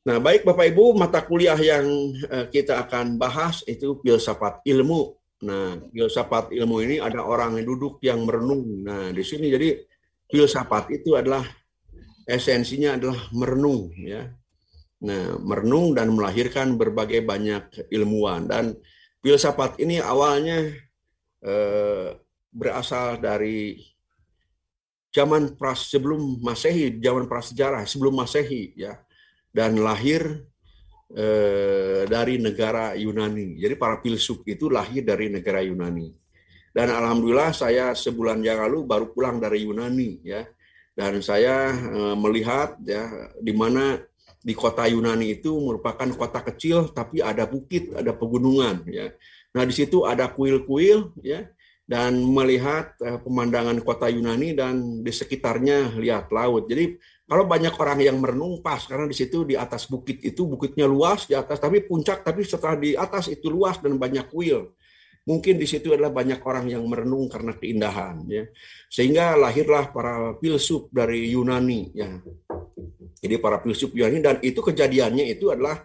Nah, baik Bapak Ibu, mata kuliah yang kita akan bahas itu filsafat ilmu. Nah, filsafat ilmu ini ada orang yang duduk yang merenung. Nah, di sini jadi filsafat itu adalah esensinya adalah merenung ya. Nah, merenung dan melahirkan berbagai banyak ilmuwan dan filsafat ini awalnya eh, berasal dari zaman sebelum Masehi, zaman prasejarah sebelum Masehi ya, dan lahir dari negara Yunani. Jadi para filsuf itu lahir dari negara Yunani. Dan alhamdulillah saya sebulan yang lalu baru pulang dari Yunani ya. Dan saya melihat ya di mana di kota Yunani itu merupakan kota kecil tapi ada bukit, ada pegunungan ya. Nah, di situ ada kuil-kuil ya, dan melihat pemandangan kota Yunani dan di sekitarnya lihat laut. Jadi kalau banyak orang yang merenung pas karena di situ di atas bukit itu bukitnya luas di atas tapi puncak, tapi setelah di atas itu luas dan banyak kuil. Mungkin di situ adalah banyak orang yang merenung karena keindahan ya. Sehingga lahirlah para filsuf dari Yunani ya. Jadi para filsuf Yunani, dan itu kejadiannya itu adalah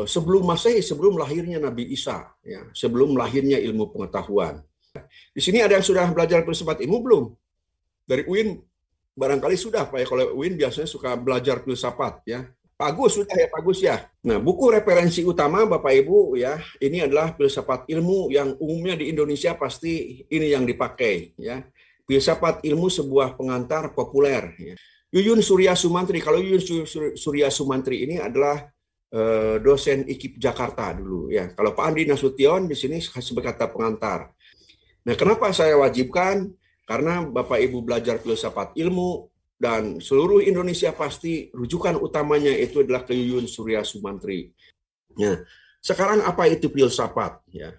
sebelum Masehi, sebelum lahirnya Nabi Isa ya, sebelum lahirnya ilmu pengetahuan. Di sini ada yang sudah belajar filsafat ilmu belum? Dari UIN barangkali sudah, Pak ya. Kalau UIN biasanya suka belajar filsafat ya. Pak Agus sudah ya, Pak Agus ya. Nah, buku referensi utama Bapak Ibu ya, ini adalah filsafat ilmu yang umumnya di Indonesia pasti ini yang dipakai ya. Filsafat ilmu sebuah pengantar populer ya. Yuyun Surya Sumantri. Kalau Yuyun Surya Sumantri ini adalah dosen IKIP Jakarta dulu ya. Kalau Pak Andi Nasution di sini sebagai kata pengantar. Nah, kenapa saya wajibkan? Karena Bapak Ibu belajar filsafat ilmu dan seluruh Indonesia pasti rujukan utamanya itu adalah ke Yuyun Surya Sumantri. Nah, sekarang apa itu filsafat ya?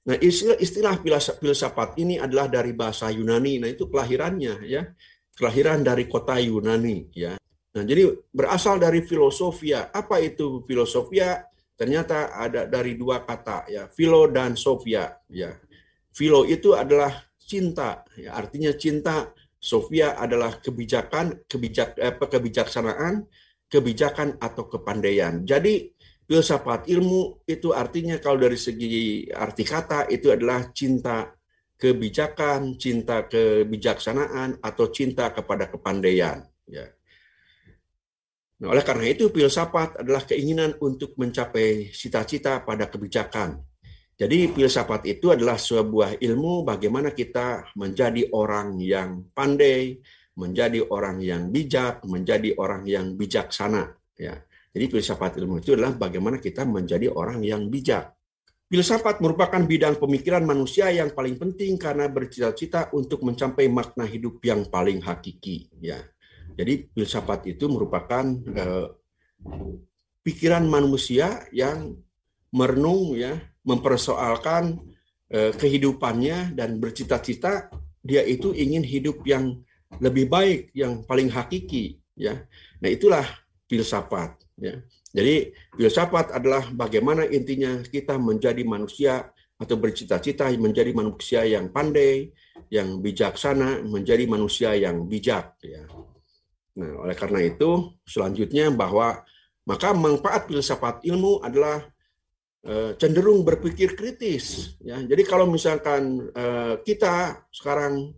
Nah, istilah filsafat ini adalah dari bahasa Yunani. Nah, itu kelahirannya ya. Kelahiran dari kota Yunani ya. Nah, jadi berasal dari filosofia. Apa itu filosofia? Ternyata ada dari dua kata ya, philo dan sophia ya. Philo itu adalah cinta, ya, artinya cinta. Sophia adalah kebijaksanaan, kebijakan atau kepandaian. Jadi filsafat ilmu itu artinya kalau dari segi arti kata itu adalah cinta kebijakan, cinta kebijaksanaan, atau cinta kepada kepandaian. Ya. Nah, oleh karena itu filsafat adalah keinginan untuk mencapai cita-cita pada kebijakan. Jadi filsafat itu adalah sebuah ilmu bagaimana kita menjadi orang yang pandai, menjadi orang yang bijak, menjadi orang yang bijaksana. Ya. Jadi filsafat ilmu itu adalah bagaimana kita menjadi orang yang bijak. Filsafat merupakan bidang pemikiran manusia yang paling penting karena bercita-cita untuk mencapai makna hidup yang paling hakiki. Ya. Jadi filsafat itu merupakan pikiran manusia yang merenung ya, mempersoalkan kehidupannya dan bercita-cita dia itu ingin hidup yang lebih baik, yang paling hakiki ya. Nah, itulah filsafat ya. Jadi filsafat adalah bagaimana intinya kita menjadi manusia atau bercita-cita menjadi manusia yang pandai, yang bijaksana, menjadi manusia yang bijak ya. Nah, oleh karena itu selanjutnya bahwa maka manfaat filsafat ilmu adalah cenderung berpikir kritis ya. Jadi kalau misalkan kita sekarang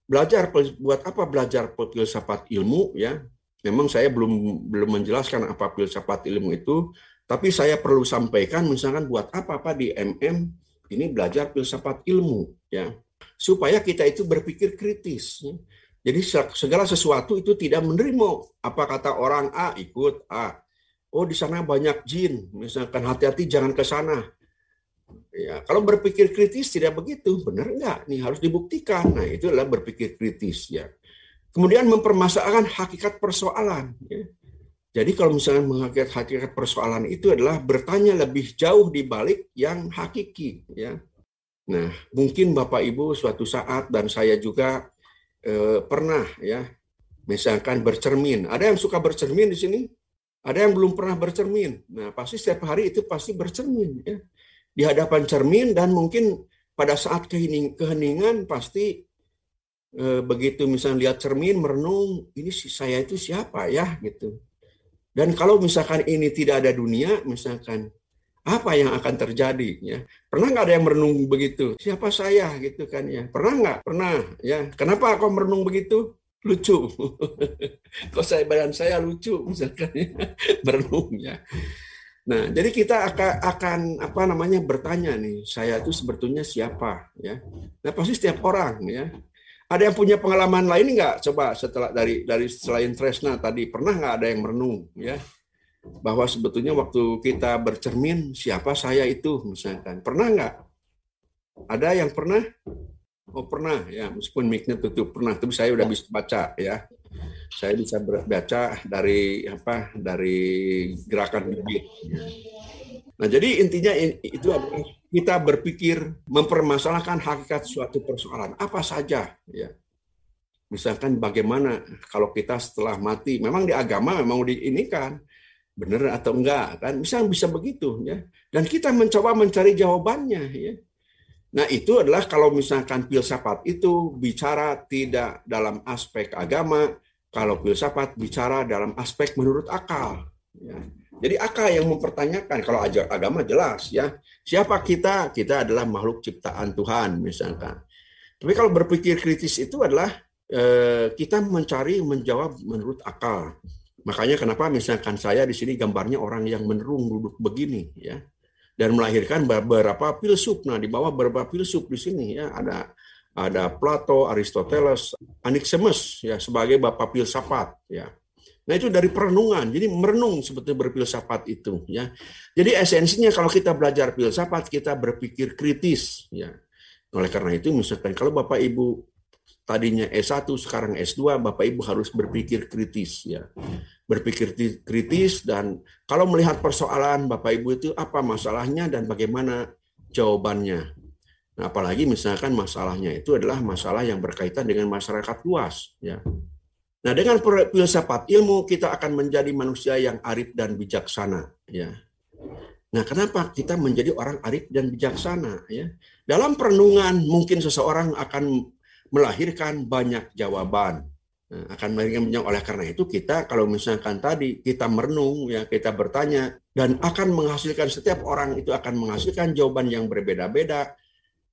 belajar, buat apa belajar filsafat ilmu ya? Memang saya belum menjelaskan apa filsafat ilmu itu, tapi saya perlu sampaikan misalkan buat apa di MM ini belajar filsafat ilmu ya, supaya kita itu berpikir kritis. Ya. Jadi segala sesuatu itu tidak menerima apa kata orang A ikut A. Oh, di sana banyak jin, misalkan hati-hati jangan ke sana. Ya, kalau berpikir kritis tidak begitu, benar enggak? Nih harus dibuktikan. Nah, itu adalah berpikir kritis ya. Kemudian mempermasalahkan hakikat persoalan. Ya. Jadi kalau misalnya menghakikat hakikat persoalan itu adalah bertanya lebih jauh di balik yang hakiki. Ya. Nah, mungkin Bapak Ibu suatu saat dan saya juga pernah ya, misalkan bercermin. Ada yang suka bercermin di sini? Ada yang belum pernah bercermin. Nah, pasti setiap hari itu pasti bercermin. Ya. Di hadapan cermin dan mungkin pada saat keheningan pasti begitu misalnya lihat cermin merenung, ini saya itu siapa ya gitu. Dan kalau misalkan ini tidak ada dunia, misalkan apa yang akan terjadi ya? Pernah nggak ada yang merenung begitu? Siapa saya gitu kan ya? Pernah nggak? Pernah ya. Kenapa kau merenung begitu? Lucu. Kok badan saya lucu misalkan ya. Merenung ya. Nah, jadi kita akan apa namanya bertanya nih, saya itu sebetulnya siapa ya? Nah, pasti setiap orang ya. Ada yang punya pengalaman lain nggak? Coba setelah dari selain Tresna tadi, pernah nggak ada yang merenung ya? Bahwa sebetulnya waktu kita bercermin siapa saya itu misalkan. Pernah nggak? Ada yang pernah? Oh pernah ya, meskipun mic-nya tutup pernah, tapi saya udah bisa baca ya. Saya bisa baca dari gerakan bibir. Nah, jadi intinya itu adalah kita berpikir mempermasalahkan hakikat suatu persoalan apa saja ya. Misalkan bagaimana kalau kita setelah mati, memang di agama memang diinikan benar atau enggak kan, bisa begitu ya. Dan kita mencoba mencari jawabannya ya. Nah, itu adalah kalau misalkan filsafat itu bicara tidak dalam aspek agama, kalau filsafat bicara dalam aspek menurut akal. Ya. Jadi akal yang mempertanyakan, kalau agama jelas ya, siapa kita? Kita adalah makhluk ciptaan Tuhan misalkan. Tapi kalau berpikir kritis itu adalah kita menjawab menurut akal. Makanya kenapa misalkan saya di sini gambarnya orang yang menerung duduk begini ya. Dan melahirkan beberapa filsuf. Nah, di bawah beberapa filsuf di sini ya ada Plato, Aristoteles, Anaximenes ya sebagai bapak filsafat ya. Nah, itu dari perenungan. Jadi merenung sebetulnya berfilsafat itu ya. Jadi esensinya kalau kita belajar filsafat kita berpikir kritis ya. Oleh karena itu misalkan kalau Bapak Ibu tadinya S1 sekarang S2, Bapak Ibu harus berpikir kritis ya. Berpikir kritis dan kalau melihat persoalan Bapak Ibu itu apa masalahnya dan bagaimana jawabannya. Nah, apalagi misalkan masalahnya itu adalah masalah yang berkaitan dengan masyarakat luas ya. Nah, dengan filsafat ilmu kita akan menjadi manusia yang arif dan bijaksana ya. Nah, kenapa kita menjadi orang arif dan bijaksana ya? Dalam perenungan mungkin seseorang akan melahirkan banyak jawaban. Nah, akan melahirkan banyak, oleh karena itu kita kalau misalkan tadi kita merenung ya, kita bertanya dan akan menghasilkan, setiap orang itu akan menghasilkan jawaban yang berbeda-beda.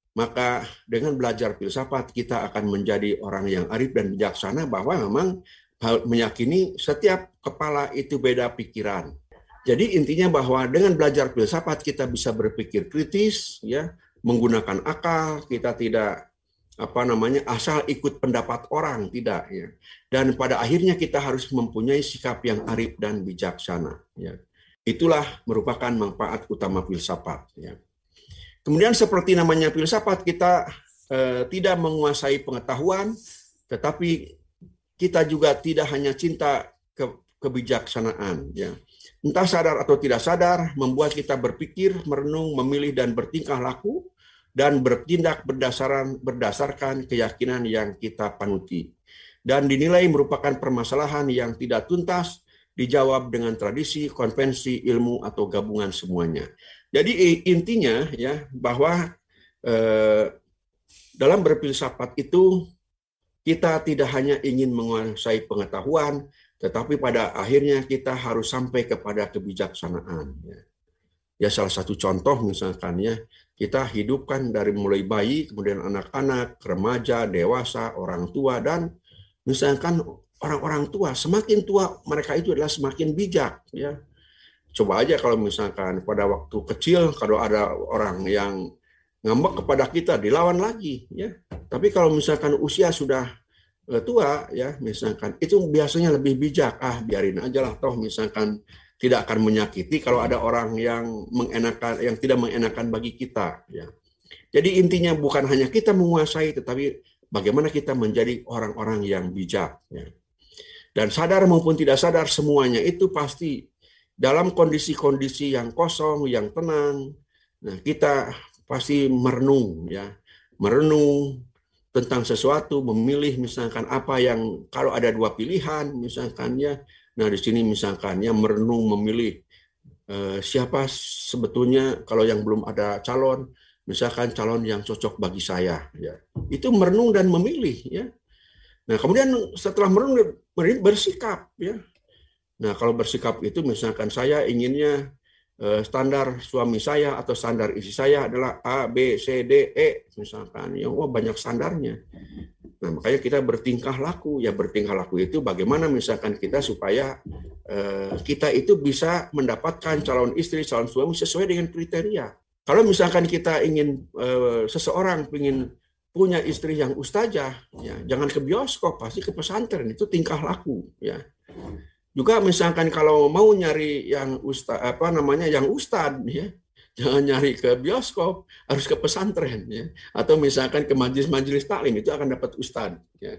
Maka dengan belajar filsafat kita akan menjadi orang yang arif dan bijaksana, bahwa memang meyakini setiap kepala itu beda pikiran. Jadi intinya bahwa dengan belajar filsafat kita bisa berpikir kritis ya, menggunakan akal, kita tidak asal ikut pendapat orang, tidak ya. Dan pada akhirnya kita harus mempunyai sikap yang arif dan bijaksana ya. Itulah merupakan manfaat utama filsafat ya. Kemudian seperti namanya filsafat, kita tidak menguasai pengetahuan, tetapi kita juga tidak hanya cinta kebijaksanaan ya. Entah sadar atau tidak sadar, membuat kita berpikir, merenung, memilih, dan bertingkah laku, dan bertindak berdasarkan keyakinan yang kita panuti. Dan dinilai merupakan permasalahan yang tidak tuntas, dijawab dengan tradisi, konvensi, ilmu, atau gabungan semuanya. Jadi intinya ya, bahwa dalam berfilsafat itu, kita tidak hanya ingin menguasai pengetahuan, tetapi pada akhirnya kita harus sampai kepada kebijaksanaan. Ya, salah satu contoh misalkan ya, kita hidupkan dari mulai bayi, kemudian anak-anak, remaja, dewasa, orang tua, dan misalkan orang-orang tua, semakin tua mereka itu adalah semakin bijak. Ya, coba aja kalau misalkan pada waktu kecil, kalau ada orang yang ngambek kepada kita, dilawan lagi. Ya, tapi kalau misalkan usia sudah tua ya, misalkan itu biasanya lebih bijak, biarin aja lah, toh misalkan tidak akan menyakiti kalau ada orang yang tidak mengenakan bagi kita ya. Jadi intinya bukan hanya kita menguasai, tetapi bagaimana kita menjadi orang-orang yang bijak ya. Dan sadar maupun tidak sadar, semuanya itu pasti dalam kondisi-kondisi yang kosong, yang tenang. Nah, kita pasti merenung ya, merenung tentang sesuatu, memilih misalkan apa yang, kalau ada dua pilihan misalkan ya. Nah, di sini misalkan ya, merenung memilih siapa sebetulnya kalau yang belum ada calon, misalkan calon yang cocok bagi saya ya. Itu merenung dan memilih ya. Nah, kemudian setelah merenung bersikap ya. Nah, kalau bersikap itu misalkan saya inginnya standar suami saya atau standar istri saya adalah A, B, C, D, E misalkan. Ya, wah banyak standarnya. Nah, makanya kita bertingkah laku. Ya, bertingkah laku itu bagaimana misalkan kita supaya kita itu bisa mendapatkan calon istri, calon suami sesuai dengan kriteria. Kalau misalkan kita ingin seseorang ingin punya istri yang ustazah, ya jangan ke bioskop, pasti ke pesantren. Itu tingkah laku, ya. Juga misalkan kalau mau nyari yang yang ustad, ya, jangan nyari ke bioskop, harus ke pesantren, ya. Atau misalkan ke majelis-majelis taklim, itu akan dapat ustad, ya.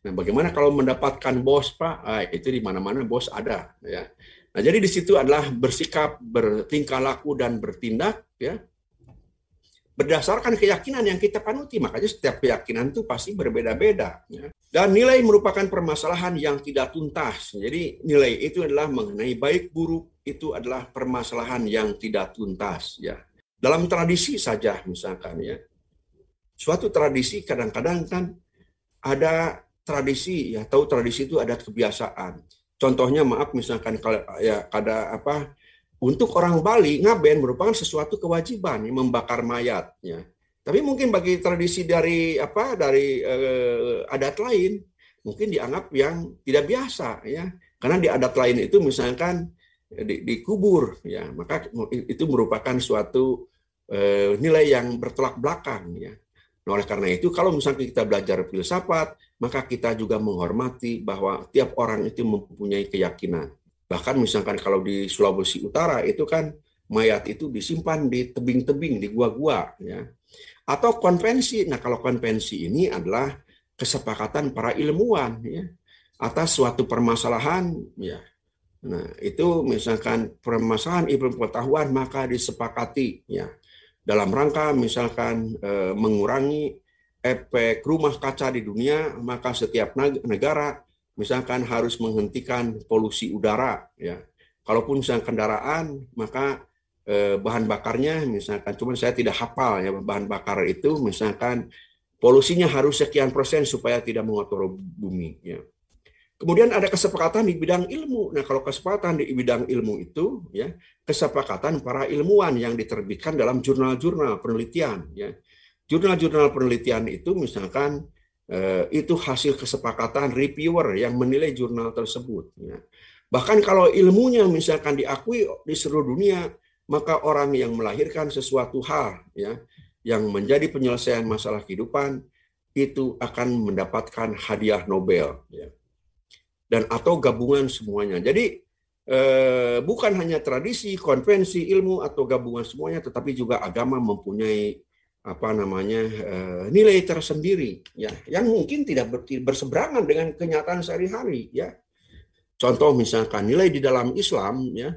Nah, bagaimana kalau mendapatkan bos, Pak? Itu di mana-mana bos ada, ya. Nah, jadi di situ adalah bersikap, bertingkah laku dan bertindak, ya, berdasarkan keyakinan yang kita panuti. Makanya setiap keyakinan itu pasti berbeda-beda, ya. Dan nilai merupakan permasalahan yang tidak tuntas. Jadi nilai itu adalah mengenai baik buruk, itu adalah permasalahan yang tidak tuntas, ya. Dalam tradisi saja misalkan, ya. Suatu tradisi kadang-kadang kan ada tradisi, ya, tahu tradisi itu ada kebiasaan. Contohnya maaf misalkan kalau ya ada untuk orang Bali ngaben merupakan sesuatu kewajiban, membakar mayat, ya. Tapi mungkin bagi tradisi dari adat lain mungkin dianggap yang tidak biasa, ya. Karena di adat lain itu misalkan dikubur, ya. Maka itu merupakan suatu nilai yang bertolak belakang, ya. Nah, oleh karena itu kalau misalnya kita belajar filsafat, maka kita juga menghormati bahwa tiap orang itu mempunyai keyakinan. Bahkan misalkan kalau di Sulawesi Utara itu kan mayat itu disimpan di tebing-tebing, di gua-gua, ya. Atau konvensi. Nah, kalau konvensi ini adalah kesepakatan para ilmuwan, ya, atas suatu permasalahan, ya. Nah, itu misalkan permasalahan ilmu pengetahuan maka disepakati, ya. Dalam rangka misalkan mengurangi efek rumah kaca di dunia, maka setiap negara misalkan harus menghentikan polusi udara, ya. Kalaupun misalkan kendaraan, maka bahan bakarnya misalkan, cuman saya tidak hafal, ya, bahan bakar itu misalkan polusinya harus sekian persen supaya tidak mengotori bumi, ya. Kemudian ada kesepakatan di bidang ilmu. Nah, kalau kesepakatan di bidang ilmu itu, ya, kesepakatan para ilmuwan yang diterbitkan dalam jurnal-jurnal penelitian, ya. Jurnal-jurnal penelitian itu misalkan itu hasil kesepakatan reviewer yang menilai jurnal tersebut, ya. Bahkan kalau ilmunya misalkan diakui di seluruh dunia, maka orang yang melahirkan sesuatu hal, ya, yang menjadi penyelesaian masalah kehidupan itu akan mendapatkan hadiah Nobel, ya. Dan atau gabungan semuanya. Jadi bukan hanya tradisi, konvensi, ilmu atau gabungan semuanya, tetapi juga agama mempunyai nilai tersendiri, ya, yang mungkin tidak berseberangan dengan kenyataan sehari-hari, ya. Contoh misalkan nilai di dalam Islam, ya.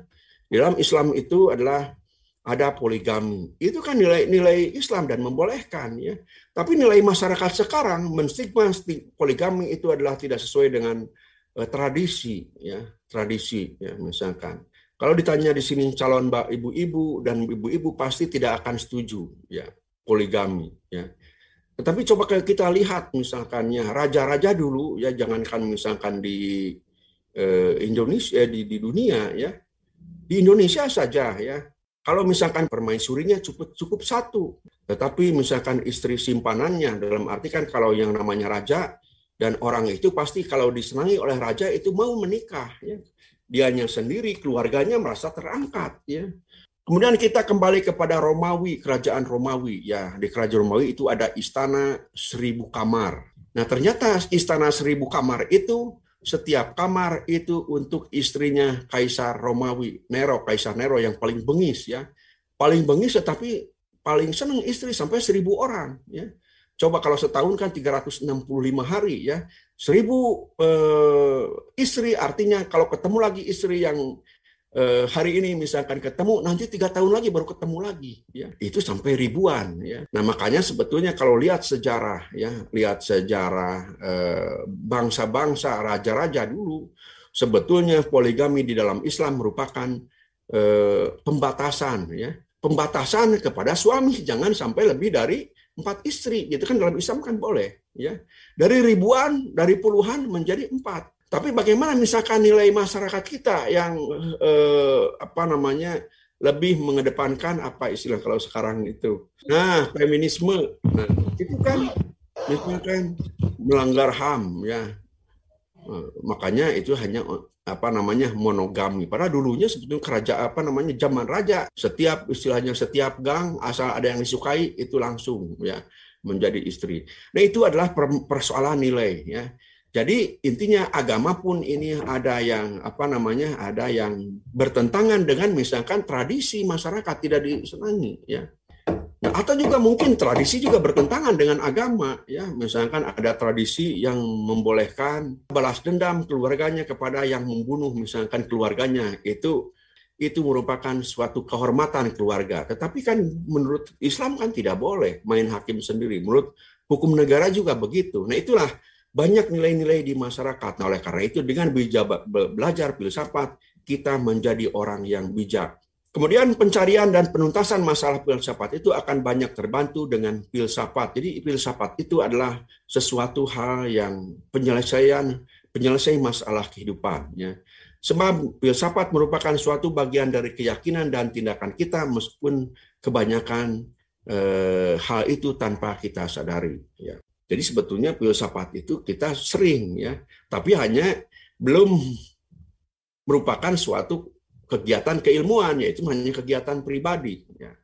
Di dalam Islam itu adalah ada poligami. Itu kan nilai Islam dan membolehkan, ya. Tapi nilai masyarakat sekarang menstigma poligami itu adalah tidak sesuai dengan tradisi, ya. Tradisi, ya, misalkan. Kalau ditanya di sini calon ibu-ibu dan ibu-ibu pasti tidak akan setuju, ya, poligami, ya. Tetapi coba kita lihat misalkan, ya, raja-raja dulu, ya, jangankan misalkan di Indonesia, di dunia, ya. Di Indonesia saja, ya, kalau misalkan permaisurinya cukup satu, tetapi misalkan istri simpanannya, dalam arti kan kalau yang namanya raja dan orang itu pasti kalau disenangi oleh raja itu mau menikah, ya. Dianya sendiri, keluarganya merasa terangkat, ya. Kemudian kita kembali kepada Romawi, kerajaan Romawi, ya. Di kerajaan Romawi itu ada istana 1000 kamar. Nah, ternyata istana 1000 kamar itu setiap kamar itu untuk istrinya Kaisar Romawi, Kaisar Nero yang paling bengis, ya. Paling bengis tetapi paling senang istri sampai 1000 orang, ya. Coba kalau setahun kan 365 hari, ya. 1000 istri artinya kalau ketemu lagi istri yang hari ini misalkan ketemu, nanti 3 tahun lagi baru ketemu lagi, ya. Itu sampai ribuan, ya. Nah, makanya sebetulnya kalau lihat sejarah, ya, lihat sejarah bangsa-bangsa, raja-raja dulu, sebetulnya poligami di dalam Islam merupakan pembatasan, ya. Pembatasan kepada suami, jangan sampai lebih dari 4 istri, gitu kan dalam Islam kan boleh, ya. Dari ribuan, dari puluhan menjadi 4. Tapi bagaimana misalkan nilai masyarakat kita yang lebih mengedepankan apa istilah kalau sekarang itu. Nah, feminisme. Nah, itu kan misalkan melanggar HAM ya. Makanya itu hanya monogami. Padahal dulunya sebetulnya kerajaan zaman raja, setiap gang asal ada yang disukai itu langsung ya menjadi istri. Nah, itu adalah persoalan nilai ya. Jadi intinya agama pun ini ada yang bertentangan dengan misalkan tradisi masyarakat tidak disenangi ya. Nah, atau juga mungkin tradisi juga bertentangan dengan agama ya. Misalkan ada tradisi yang membolehkan balas dendam keluarganya kepada yang membunuh misalkan keluarganya. Itu merupakan suatu kehormatan keluarga. Tetapi kan menurut Islam kan tidak boleh main hakim sendiri. Menurut hukum negara juga begitu. Nah, itulah banyak nilai-nilai di masyarakat. Nah, oleh karena itu dengan belajar filsafat kita menjadi orang yang bijak. Kemudian pencarian dan penuntasan masalah filsafat itu akan banyak terbantu dengan filsafat. Jadi filsafat itu adalah sesuatu hal yang penyelesai masalah kehidupan. Ya. Sebab filsafat merupakan suatu bagian dari keyakinan dan tindakan kita meskipun kebanyakan hal itu tanpa kita sadari. Ya. Jadi sebetulnya filsafat itu kita sering ya, tapi hanya belum merupakan suatu kegiatan keilmuan, yaitu hanya kegiatan pribadi. Ya.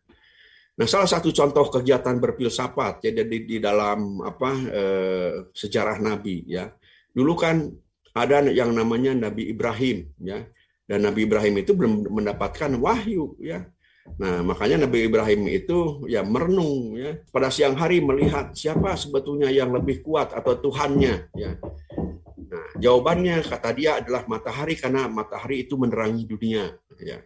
Nah, salah satu contoh kegiatan berfilsafat ya di dalam sejarah Nabi ya. Dulu kan ada yang namanya Nabi Ibrahim ya, dan Nabi Ibrahim itu belum mendapatkan wahyu ya. Nah, makanya Nabi Ibrahim itu ya merenung ya pada siang hari melihat siapa sebetulnya yang lebih kuat atau Tuhannya ya. Nah, jawabannya kata dia adalah matahari karena matahari itu menerangi dunia. Ya.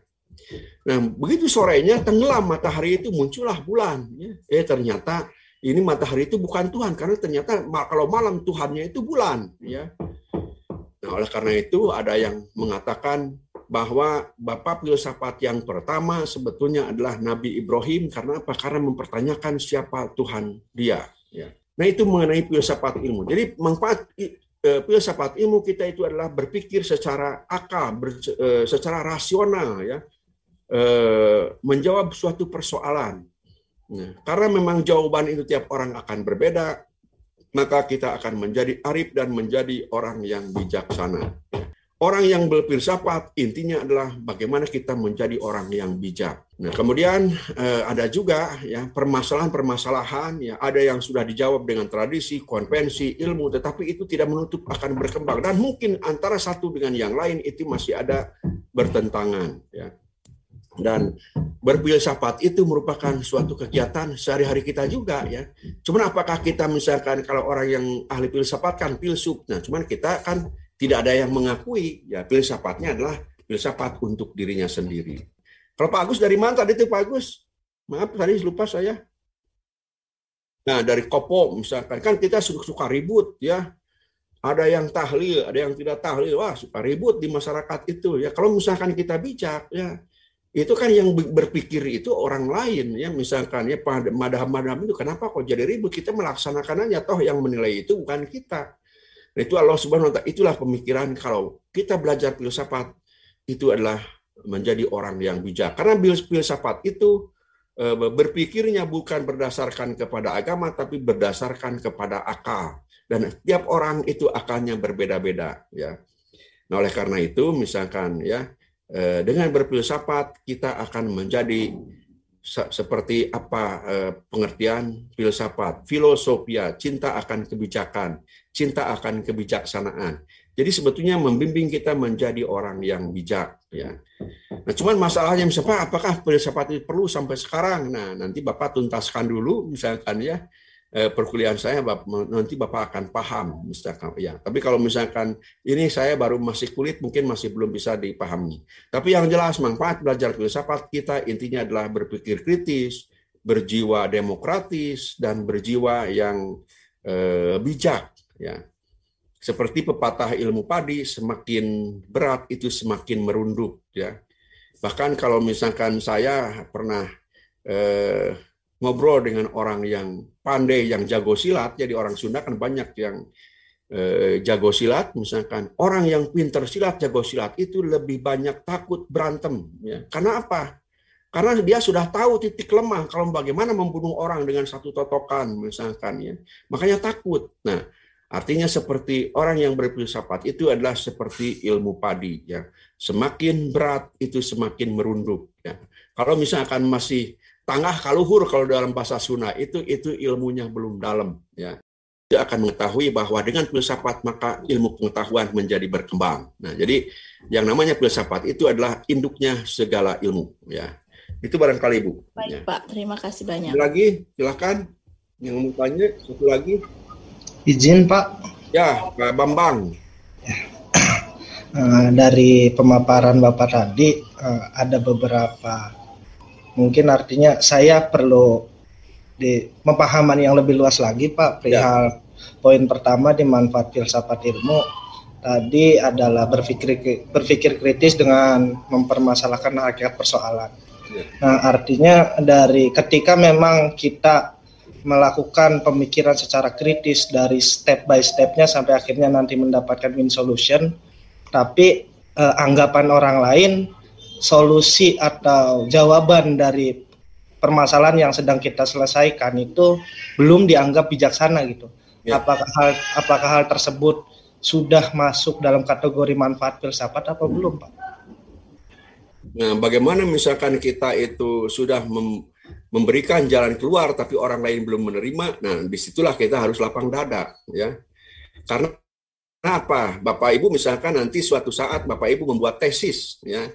Nah, begitu sorenya tenggelam matahari itu muncullah bulan. Ya. Ternyata ini matahari itu bukan Tuhan karena ternyata kalau malam Tuhannya itu bulan. Ya. Nah, oleh karena itu ada yang mengatakan bahwa bapak filsafat yang pertama sebetulnya adalah Nabi Ibrahim karena apa? Karena mempertanyakan siapa Tuhan dia. Ya. Nah, itu mengenai filsafat ilmu. Jadi manfaat filsafat ilmu kita itu adalah berpikir secara akal, secara rasional, ya, menjawab suatu persoalan. Nah, karena memang jawaban itu tiap orang akan berbeda, maka kita akan menjadi arif dan menjadi orang yang bijaksana. Orang yang berfilsafat intinya adalah bagaimana kita menjadi orang yang bijak. Nah, kemudian ada juga ya permasalahan-permasalahan ya ada yang sudah dijawab dengan tradisi, konvensi, ilmu, tetapi itu tidak menutup akan berkembang dan mungkin antara satu dengan yang lain itu masih ada bertentangan ya. Dan berfilsafat itu merupakan suatu kegiatan sehari-hari kita juga ya. Cuman apakah kita misalkan kalau orang yang ahli filsafat kan filsuf, nah cuman kita kan tidak ada yang mengakui, ya filsafatnya adalah filsafat untuk dirinya sendiri. Kalau Pak Agus dari mana tadi itu Pak Agus? Maaf tadi lupa saya. Nah dari Kopo misalkan, kan kita suka ribut ya. Ada yang tahlil, ada yang tidak tahlil. Wah suka ribut di masyarakat itu ya. Kalau misalkan kita bijak ya, itu kan yang berpikir itu orang lain ya. Misalkan ya madhab-madhab itu kenapa kok jadi ribut? Kita melaksanakannya, toh yang menilai itu bukan kita. Nah, itu Allah Subhanahu wa Ta'ala, itulah pemikiran kalau kita belajar filsafat itu adalah menjadi orang yang bijak. Karena filsafat itu berpikirnya bukan berdasarkan kepada agama tapi berdasarkan kepada akal. Dan tiap orang itu akalnya berbeda-beda ya. Nah, oleh karena itu misalkan ya dengan berfilsafat kita akan menjadi seperti apa pengertian filsafat, filosofia, cinta akan kebijakan, cinta akan kebijaksanaan. Jadi sebetulnya membimbing kita menjadi orang yang bijak ya. Nah, cuman masalahnya misalnya apakah filsafat itu perlu sampai sekarang? Nah, nanti Bapak tuntaskan dulu misalkan ya perkuliahan saya, nanti Bapak akan paham misalkan ya. Tapi kalau misalkan ini saya baru masih kulit mungkin masih belum bisa dipahami. Tapi yang jelas manfaat belajar filsafat kita intinya adalah berpikir kritis, berjiwa demokratis dan berjiwa yang bijak ya. Seperti pepatah ilmu padi, semakin berat itu semakin merunduk ya. Bahkan kalau misalkan saya pernah ngobrol dengan orang yang pandai, yang jago silat, jadi orang Sunda kan banyak yang jago silat, misalkan orang yang pinter silat, jago silat itu lebih banyak takut berantem. Ya. Karena apa? Karena dia sudah tahu titik lemah kalau bagaimana membunuh orang dengan satu totokan, misalkan ya. Makanya takut. Nah, artinya seperti orang yang berfilsafat itu adalah seperti ilmu padi. Ya. Semakin berat itu semakin merunduk. Ya. Kalau misalkan masih tangah kaluhur kalau dalam bahasa Sunda itu ilmunya belum dalam. Ya. Dia akan mengetahui bahwa dengan filsafat maka ilmu pengetahuan menjadi berkembang. Nah, jadi yang namanya filsafat itu adalah induknya segala ilmu. Ya, itu barangkali Bu. Baik Ya. Pak, terima kasih banyak. Ada lagi, silakan. Yang mau tanya satu lagi. Izin Pak. Ya, Pak Bambang. Dari pemaparan Bapak tadi ada beberapa, mungkin artinya saya perlu pemahaman yang lebih luas lagi Pak perihal poin pertama di manfaat filsafat ilmu tadi adalah berpikir kritis dengan mempermasalahkan hakikat persoalan. Nah, artinya dari ketika memang kita melakukan pemikiran secara kritis dari step by stepnya sampai akhirnya nanti mendapatkan win solution, tapi anggapan orang lain solusi atau jawaban dari permasalahan yang sedang kita selesaikan itu belum dianggap bijaksana gitu. Ya. Apakah hal tersebut sudah masuk dalam kategori manfaat filsafat atau belum, Pak? Nah, bagaimana misalkan kita itu sudah memberikan jalan keluar tapi orang lain belum menerima, nah disitulah kita harus lapang dada, ya. Karena apa? Bapak Ibu misalkan nanti suatu saat Bapak Ibu membuat tesis, ya.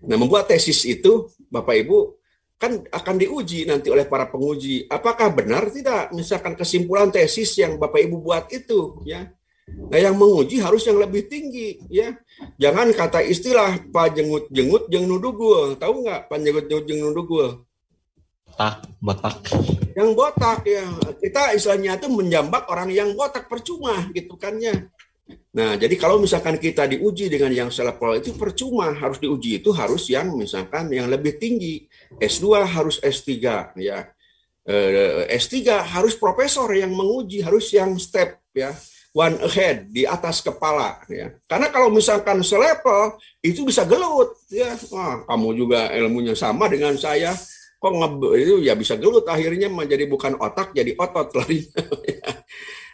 Nah, membuat tesis itu Bapak Ibu kan akan diuji nanti oleh para penguji. Apakah benar tidak misalkan kesimpulan tesis yang Bapak Ibu buat itu, ya. Nah, yang menguji harus yang lebih tinggi, ya. Jangan kata istilah Pak jengut-jengut jeung nudugul. Tahu nggak Pak jengut-jengut jeung nudugul? Botak. Yang botak, ya. Kita istilahnya itu menjambak orang yang botak percuma gitu kan ya. Nah, jadi kalau misalkan kita diuji dengan yang selevel itu percuma, harus diuji itu harus yang misalkan yang lebih tinggi. S2 harus S3, ya. S3 harus profesor yang menguji, harus yang step, ya. One ahead, di atas kepala, ya. Karena kalau misalkan selevel itu bisa gelut, ya. Wah, kamu juga ilmunya sama dengan saya, kok itu ya bisa gelut akhirnya menjadi bukan otak jadi otot larinya.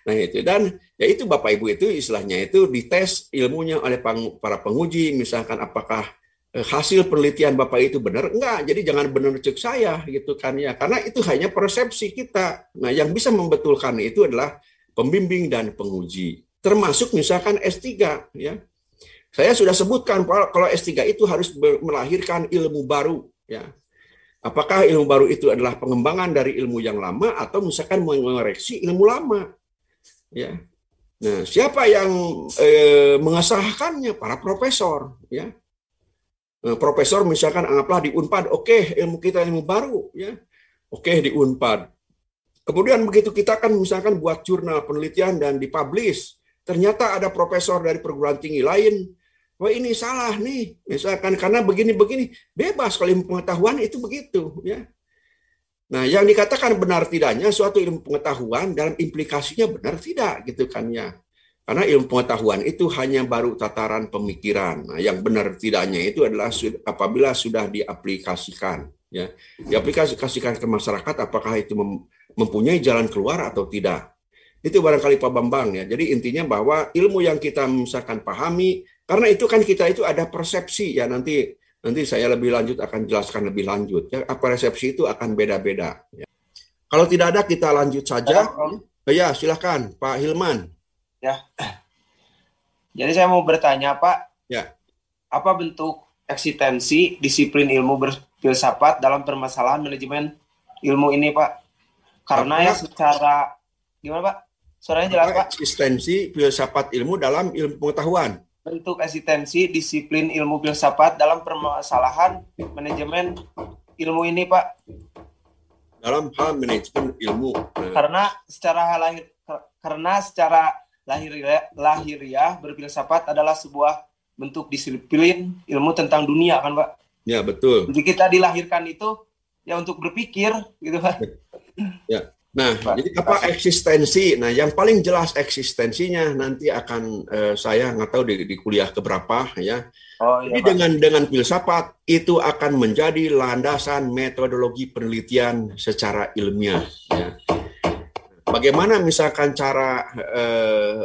Nah itu, dan ya itu Bapak Ibu itu istilahnya itu dites ilmunya oleh para penguji, misalkan apakah hasil penelitian Bapak itu benar enggak, jadi jangan benar cek saya gitu kan ya, karena itu hanya persepsi kita. Nah yang bisa membetulkan itu adalah pembimbing dan penguji, termasuk misalkan S3, ya. Saya sudah sebutkan kalau S3 itu harus melahirkan ilmu baru, ya. Apakah ilmu baru itu adalah pengembangan dari ilmu yang lama atau misalkan mengoreksi ilmu lama, ya. Nah, siapa yang mengesahkannya? Para profesor, ya. Profesor misalkan anggaplah di Unpad, oke, ilmu kita ilmu baru, ya. Oke, di Unpad. Kemudian begitu kita kan misalkan buat jurnal penelitian dan dipublish, ternyata ada profesor dari perguruan tinggi lain, wah ini salah nih, misalkan karena begini-begini, bebas kalau ilmu pengetahuan itu begitu, ya. Nah, yang dikatakan benar tidaknya suatu ilmu pengetahuan dalam implikasinya benar tidak gitu kan ya. Karena ilmu pengetahuan itu hanya baru tataran pemikiran. Nah, yang benar tidaknya itu adalah apabila sudah diaplikasikan, ya. Diaplikasikan ke masyarakat, apakah itu mempunyai jalan keluar atau tidak. Itu barangkali Pak Bambang ya. Jadi intinya bahwa ilmu yang kita misalkan pahami, karena itu kan kita itu ada persepsi ya, nanti saya lebih lanjut akan jelaskan lebih lanjut ya, apa persepsi itu akan beda-beda ya. Kalau tidak ada kita lanjut saja. Ya, silakan Pak Hilman. Ya. Jadi saya mau bertanya Pak, ya. Apa bentuk eksistensi disiplin ilmu berfilsafat dalam permasalahan manajemen ilmu ini Pak? Karena ya secara gimana Pak? Suaranya jelas Pak? Eksistensi filsafat ilmu dalam ilmu pengetahuan. Bentuk eksistensi disiplin ilmu filsafat dalam permasalahan manajemen ilmu ini Pak. Dalam hal manajemen ilmu. Karena secara lahiriah berfilsafat adalah sebuah bentuk disiplin ilmu tentang dunia kan Pak? Ya betul. Jadi kita dilahirkan itu ya untuk berpikir gitu Pak. Ya. Nah, jadi apa eksistensi? Nah, yang paling jelas eksistensinya nanti akan saya nggak tahu di kuliah keberapa ya. Oh iya, Jadi Pak. dengan filsafat itu akan menjadi landasan metodologi penelitian secara ilmiah. Ya. Bagaimana misalkan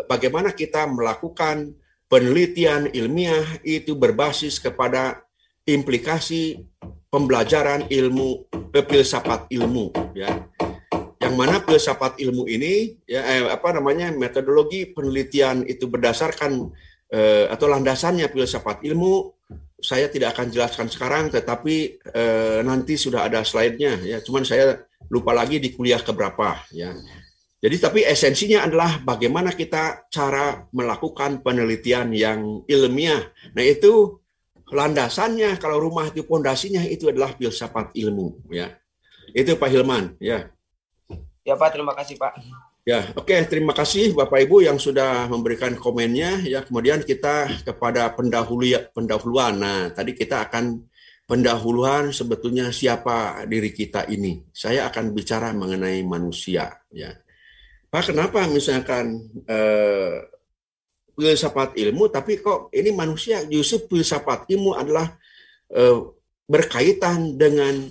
bagaimana kita melakukan penelitian ilmiah itu berbasis kepada implikasi pembelajaran ilmu filsafat ilmu, ya. Yang mana filsafat ilmu ini ya metodologi penelitian itu berdasarkan atau landasannya filsafat ilmu, saya tidak akan jelaskan sekarang, tetapi nanti sudah ada slide-nya ya. Cuman saya lupa lagi di kuliah keberapa ya. Jadi tapi esensinya adalah bagaimana kita cara melakukan penelitian yang ilmiah. Nah, itu landasannya, kalau rumah itu pondasinya itu adalah filsafat ilmu ya. Itu Pak Hilman ya. Ya Pak, terima kasih Pak. Ya, oke, terima kasih Bapak Ibu yang sudah memberikan komennya ya. Kemudian kita kepada pendahuluan. Nah, tadi kita akan pendahuluan sebetulnya siapa diri kita ini. Saya akan bicara mengenai manusia ya. Pak, kenapa misalkan filsafat ilmu tapi kok ini manusia? Justru filsafat ilmu adalah berkaitan dengan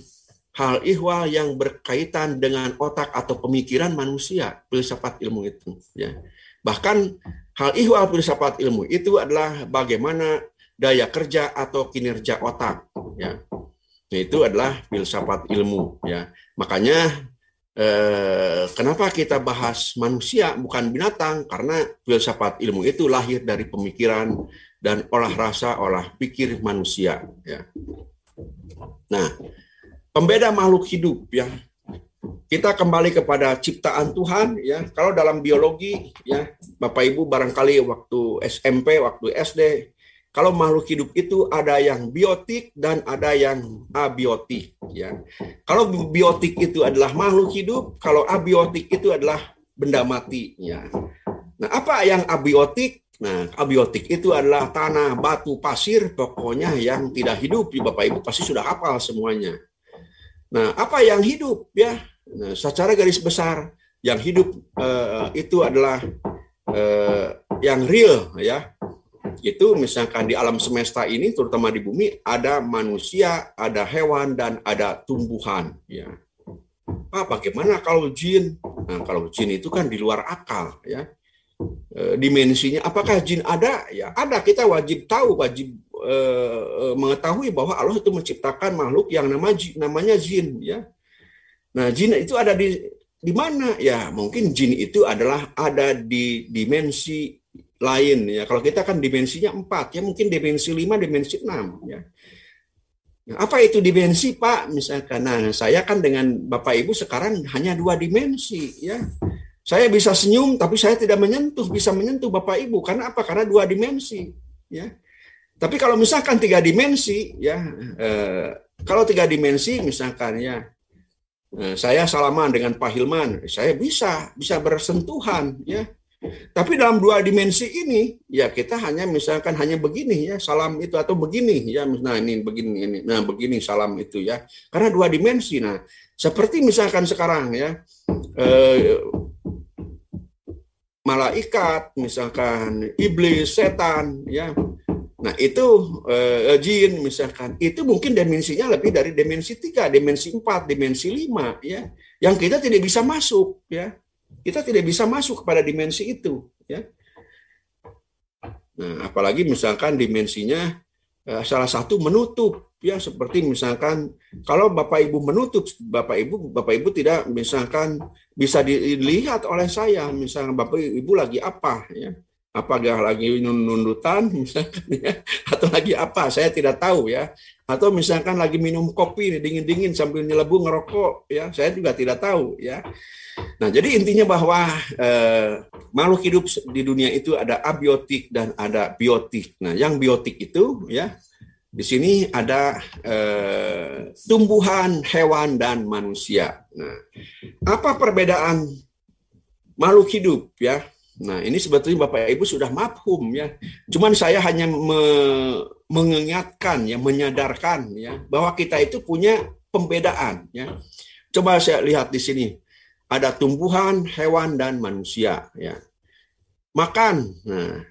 hal ihwal yang berkaitan dengan otak atau pemikiran manusia, filsafat ilmu itu ya. Bahkan hal ihwal filsafat ilmu itu adalah bagaimana daya kerja atau kinerja otak ya. Nah, itu adalah filsafat ilmu ya. Makanya kenapa kita bahas manusia bukan binatang, karena filsafat ilmu itu lahir dari pemikiran dan olah rasa, olah pikir manusia ya. Nah, pembeda makhluk hidup ya. Kita kembali kepada ciptaan Tuhan ya. Kalau dalam biologi ya, Bapak Ibu barangkali waktu SMP, waktu SD, kalau makhluk hidup itu ada yang biotik dan ada yang abiotik ya. Kalau biotik itu adalah makhluk hidup, kalau abiotik itu adalah benda mati ya. Nah, apa yang abiotik? Nah, abiotik itu adalah tanah, batu, pasir, pokoknya yang tidak hidup. Bapak Ibu pasti sudah hafal semuanya. Nah, apa yang hidup ya? Nah, secara garis besar yang hidup itu adalah yang real ya. Itu misalkan di alam semesta ini, terutama di bumi, ada manusia, ada hewan dan ada tumbuhan ya. Bagaimana kalau jin? Nah, kalau jin itu kan di luar akal ya. Dimensinya, apakah jin ada? Ya ada, kita wajib tahu, wajib mengetahui bahwa Allah itu menciptakan makhluk yang namanya jin ya. Nah, jin itu ada di mana? Ya, mungkin jin itu ada di dimensi lain ya. Kalau kita kan dimensinya 4 ya, mungkin dimensi 5, dimensi 6 ya. Nah, apa itu dimensi, Pak? Misalkan, nah saya kan dengan Bapak Ibu sekarang hanya 2 dimensi ya. Saya bisa senyum tapi saya tidak bisa menyentuh Bapak Ibu. Karena apa? Karena 2 dimensi ya. Tapi kalau misalkan 3 dimensi ya, kalau 3 dimensi misalkan ya, saya salaman dengan Pak Hilman, saya bisa bersentuhan ya. Tapi dalam 2 dimensi ini ya kita hanya misalkan hanya begini ya, salam itu, atau begini ya, nah ini begini ini, nah begini salam itu ya. Karena 2 dimensi. Nah, seperti misalkan sekarang ya, malaikat, misalkan iblis, setan ya. Nah, itu jin misalkan, itu mungkin dimensinya lebih dari dimensi 3, dimensi 4, dimensi 5 ya. Yang kita tidak bisa masuk ya. Kita tidak bisa masuk kepada dimensi itu ya. Nah, apalagi misalkan dimensinya salah satu menutup ya, seperti misalkan kalau Bapak Ibu menutup, Bapak Ibu tidak misalkan bisa dilihat oleh saya, misalkan Bapak Ibu lagi apa ya. Apakah lagi nundutan misalkan ya, atau lagi apa, saya tidak tahu ya. Atau misalkan lagi minum kopi dingin-dingin sambil nyelebu ngerokok ya, saya juga tidak tahu ya. Nah, jadi intinya bahwa makhluk hidup di dunia itu ada abiotik dan ada biotik. Nah, yang biotik itu ya, di sini ada tumbuhan, hewan dan manusia. Nah, apa perbedaan makhluk hidup ya? Nah, ini sebetulnya Bapak Ibu sudah mafhum ya. Cuman saya hanya mengingatkan ya, menyadarkan ya, bahwa kita itu punya pembedaan ya. Coba saya lihat di sini. ada tumbuhan, hewan, dan manusia. Ya. Makan. Nah,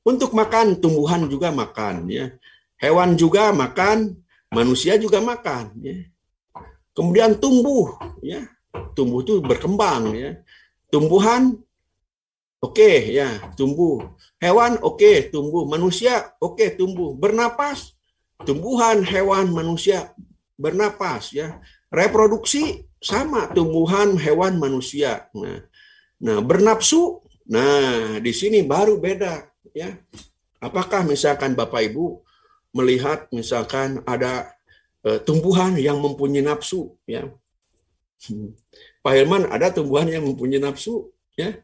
untuk makan, tumbuhan juga makan. Ya. Hewan juga makan, manusia juga makan. Ya. Kemudian tumbuh. Ya. Tumbuh itu berkembang. Ya. Tumbuhan, oke, ya, tumbuh. Hewan, oke, tumbuh. Manusia, oke, tumbuh. Bernapas, tumbuhan, hewan, manusia bernapas. Ya. Reproduksi, sama, tumbuhan, hewan, manusia. Nah, bernafsu, nah, di sini baru beda. Ya. Apakah misalkan Bapak Ibu melihat misalkan ada tumbuhan yang mempunyai nafsu? Ya. Pak Hilman, ada tumbuhan yang mempunyai nafsu? Ya.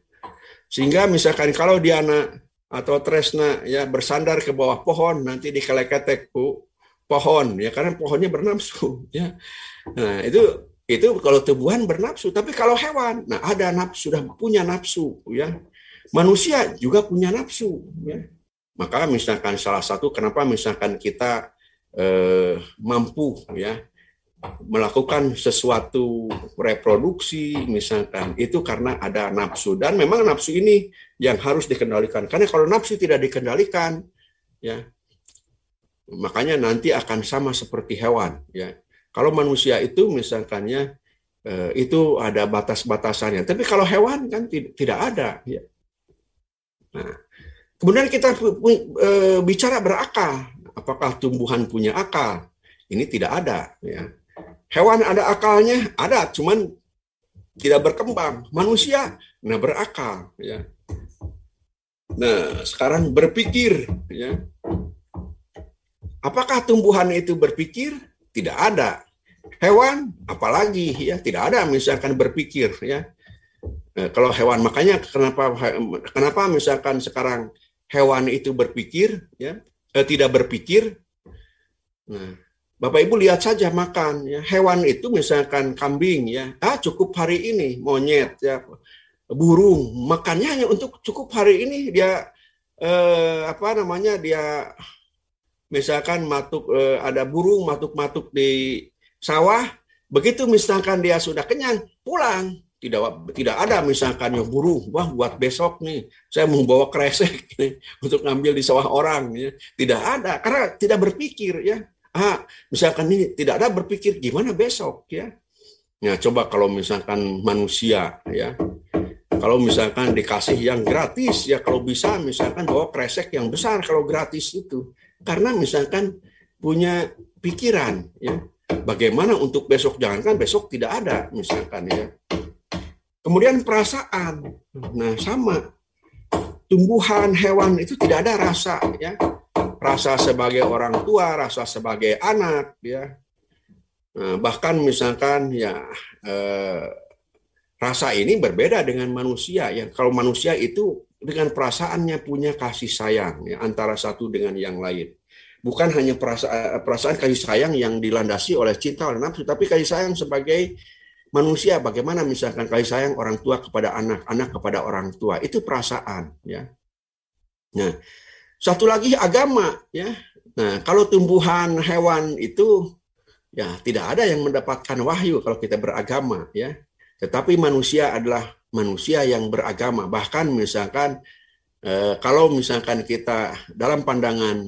Sehingga misalkan kalau Diana atau Tresna ya bersandar ke bawah pohon, nanti dikeleketek pohon, ya karena pohonnya bernafsu. Ya. Nah, itu kalau tumbuhan bernafsu, tapi kalau hewan, nah ada nafsu, sudah punya nafsu, ya. Manusia juga punya nafsu, ya. Maka misalkan salah satu kenapa misalkan kita mampu ya melakukan sesuatu reproduksi misalkan itu karena ada nafsu, dan memang nafsu ini yang harus dikendalikan, karena kalau nafsu tidak dikendalikan ya makanya nanti akan sama seperti hewan ya. Kalau manusia itu misalkannya itu ada batas-batasannya, tapi kalau hewan kan tidak ada ya. Nah, kemudian kita bicara berakal, apakah tumbuhan punya akal? Ini tidak ada ya. Hewan ada akalnya, ada, cuman tidak berkembang. Manusia, nah berakal. Ya. Nah, sekarang berpikir. Ya. Apakah tumbuhan itu berpikir? Tidak ada. Hewan, apalagi ya, tidak ada misalkan berpikir. Ya. Kalau hewan, makanya kenapa misalkan sekarang hewan itu berpikir, ya, tidak berpikir. Nah, Bapak Ibu lihat saja makan ya. Hewan itu misalkan kambing ya, cukup hari ini, monyet ya, burung, makannya hanya untuk cukup hari ini, dia dia misalkan ada burung matuk-matuk di sawah, begitu misalkan dia sudah kenyang, pulang. Tidak ada misalkan ya burung, wah buat besok nih saya mau bawa kresek nih, untuk ngambil di sawah orang ya. Tidak ada, karena tidak berpikir ya. Misalkan ini tidak ada berpikir gimana besok ya. Nah, coba kalau misalkan manusia ya, kalau misalkan dikasih yang gratis ya, kalau bisa misalkan bawa kresek yang besar kalau gratis itu, karena misalkan punya pikiran ya, bagaimana untuk besok, jangankan besok tidak ada misalkan ya. Kemudian perasaan, nah sama, tumbuhan, hewan itu tidak ada rasa ya. Rasa sebagai orang tua, rasa sebagai anak, ya. Nah, bahkan misalkan ya rasa ini berbeda dengan manusia. Ya, kalau manusia itu dengan perasaannya punya kasih sayang ya, antara satu dengan yang lain. Bukan hanya perasaan kasih sayang yang dilandasi oleh cinta, oleh nafsu, tapi kasih sayang sebagai manusia. Bagaimana misalkan kasih sayang orang tua kepada anak, anak kepada orang tua, itu perasaan, ya. Nah. Satu lagi agama ya. Nah, kalau tumbuhan, hewan itu ya tidak ada yang mendapatkan wahyu kalau kita beragama ya. Tetapi manusia adalah manusia yang beragama. Bahkan misalkan kalau misalkan kita dalam pandangan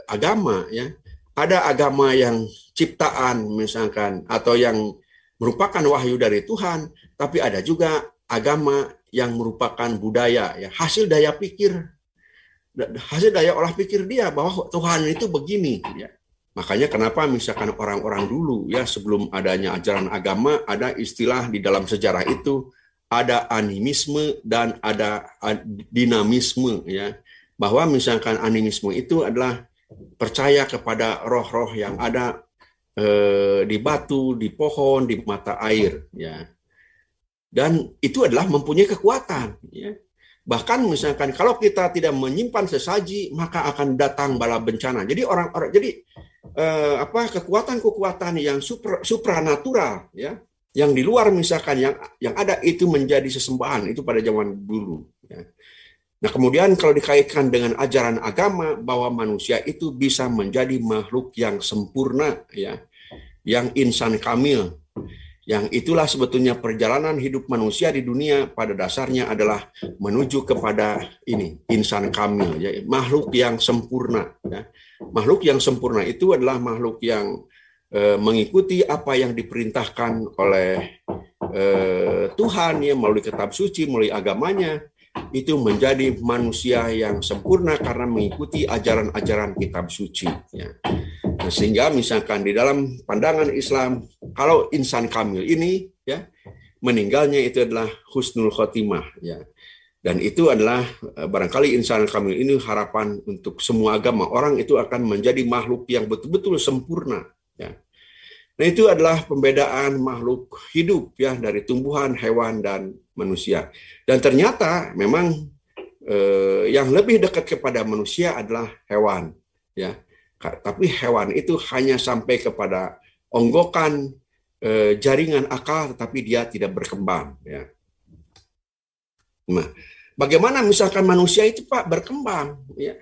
agama ya, ada agama yang ciptaan misalkan atau yang merupakan wahyu dari Tuhan, tapi ada juga agama yang merupakan budaya ya, hasil daya olah pikir dia bahwa Tuhan itu begini ya. Makanya kenapa misalkan orang-orang dulu ya, sebelum adanya ajaran agama, ada istilah di dalam sejarah itu, ada animisme dan ada dinamisme ya. Bahwa misalkan animisme itu adalah percaya kepada roh-roh yang ada di batu, di pohon, di mata air ya. Dan itu adalah mempunyai kekuatan. Ya. Bahkan misalkan kalau kita tidak menyimpan sesaji, maka akan datang bala bencana. Jadi kekuatan-kekuatan yang supranatural, ya, yang di luar misalkan yang ada itu menjadi sesembahan itu pada zaman dulu. Ya. Nah kemudian kalau dikaitkan dengan ajaran agama bahwa manusia itu bisa menjadi makhluk yang sempurna, ya. yang insan kamil. Yang itulah sebetulnya perjalanan hidup manusia di dunia pada dasarnya adalah menuju kepada ini, insan kamil, ya, makhluk yang sempurna. Ya. Makhluk yang sempurna itu adalah makhluk yang mengikuti apa yang diperintahkan oleh Tuhan, ya, melalui kitab suci, melalui agamanya, itu menjadi manusia yang sempurna karena mengikuti ajaran-ajaran kitab suci. Ya. Nah, sehingga misalkan di dalam pandangan Islam, kalau insan kamil ini, ya, meninggalnya itu adalah husnul khotimah, ya. Dan itu adalah barangkali insan kamil ini harapan untuk semua agama, orang itu akan menjadi makhluk yang betul-betul sempurna, ya. Nah, itu adalah pembedaan makhluk hidup, ya, dari tumbuhan, hewan, dan manusia. Dan ternyata memang yang lebih dekat kepada manusia adalah hewan, ya. Tapi hewan itu hanya sampai kepada onggokan jaringan akal, tetapi dia tidak berkembang. Ya. Nah, bagaimana misalkan manusia itu Pak berkembang? Ya.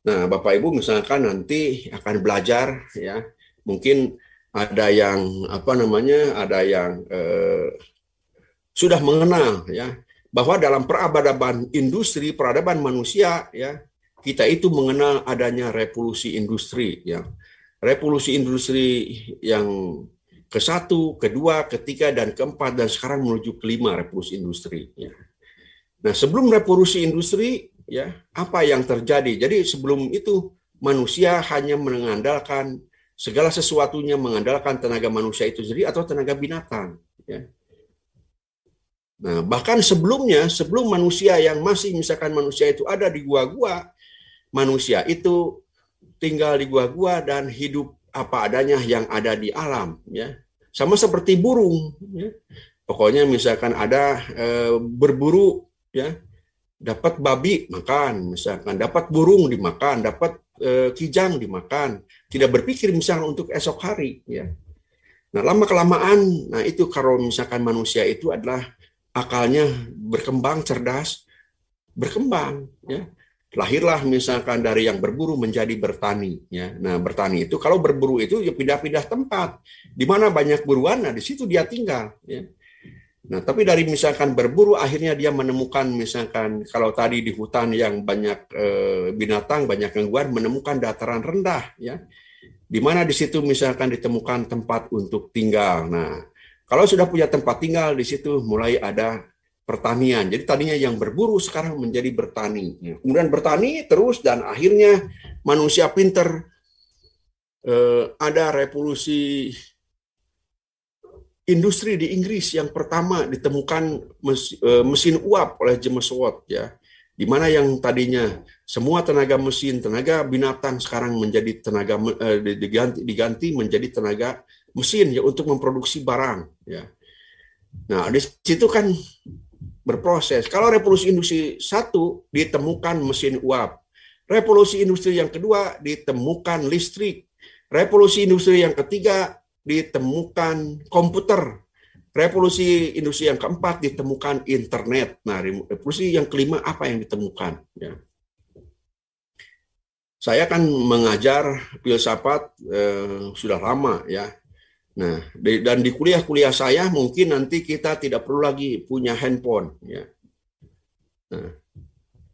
Nah, Bapak Ibu misalkan nanti akan belajar, ya, mungkin ada yang ada yang sudah mengenal, ya, bahwa dalam peradaban industri, peradaban manusia, ya, kita itu mengenal adanya revolusi industri, ya. Revolusi industri yang ke-1, kedua, ketiga, dan keempat, dan sekarang menuju ke-5 revolusi industri. Ya. Nah, sebelum revolusi industri, ya, apa yang terjadi? Jadi sebelum itu manusia hanya mengandalkan segala sesuatunya, mengandalkan tenaga manusia itu sendiri atau tenaga binatang. Ya. Nah, bahkan sebelumnya, sebelum manusia yang masih misalkan manusia itu ada di gua-gua, manusia itu tinggal di gua-gua dan hidup apa adanya yang ada di alam, ya. Sama seperti burung, ya. Pokoknya misalkan ada berburu, ya, dapat babi makan, misalkan dapat burung dimakan, dapat kijang dimakan, tidak berpikir misalkan untuk esok hari, ya. Nah, lama kelamaan, nah itu kalau misalkan manusia itu adalah akalnya berkembang, cerdas, berkembang, ya. Lahirlah misalkan dari yang berburu menjadi bertani, ya. Nah, bertani itu kalau berburu itu ya pindah-pindah tempat, di mana banyak buruan, nah di situ dia tinggal, ya. Nah, tapi dari misalkan berburu akhirnya dia menemukan misalkan kalau tadi di hutan yang banyak binatang, banyak gangguan, menemukan dataran rendah, ya. Di mana di situ misalkan ditemukan tempat untuk tinggal. Nah, kalau sudah punya tempat tinggal di situ mulai ada pertanian. Jadi tadinya yang berburu sekarang menjadi bertani. Kemudian bertani terus dan akhirnya manusia pinter, ada revolusi industri di Inggris yang pertama ditemukan mesin uap oleh James Watt, ya. Di mana yang tadinya semua tenaga mesin, tenaga binatang sekarang menjadi tenaga diganti menjadi tenaga mesin, ya, untuk memproduksi barang, ya. Nah, di situ kan berproses. Kalau revolusi industri 1 ditemukan mesin uap. Revolusi industri yang kedua ditemukan listrik. Revolusi industri yang ketiga ditemukan komputer. Revolusi industri yang keempat ditemukan internet. Nah, revolusi yang kelima apa yang ditemukan? Ya. Saya kan mengajar filsafat sudah lama, ya. Nah, dan di kuliah-kuliah saya mungkin nanti kita tidak perlu lagi punya handphone, ya. Nah,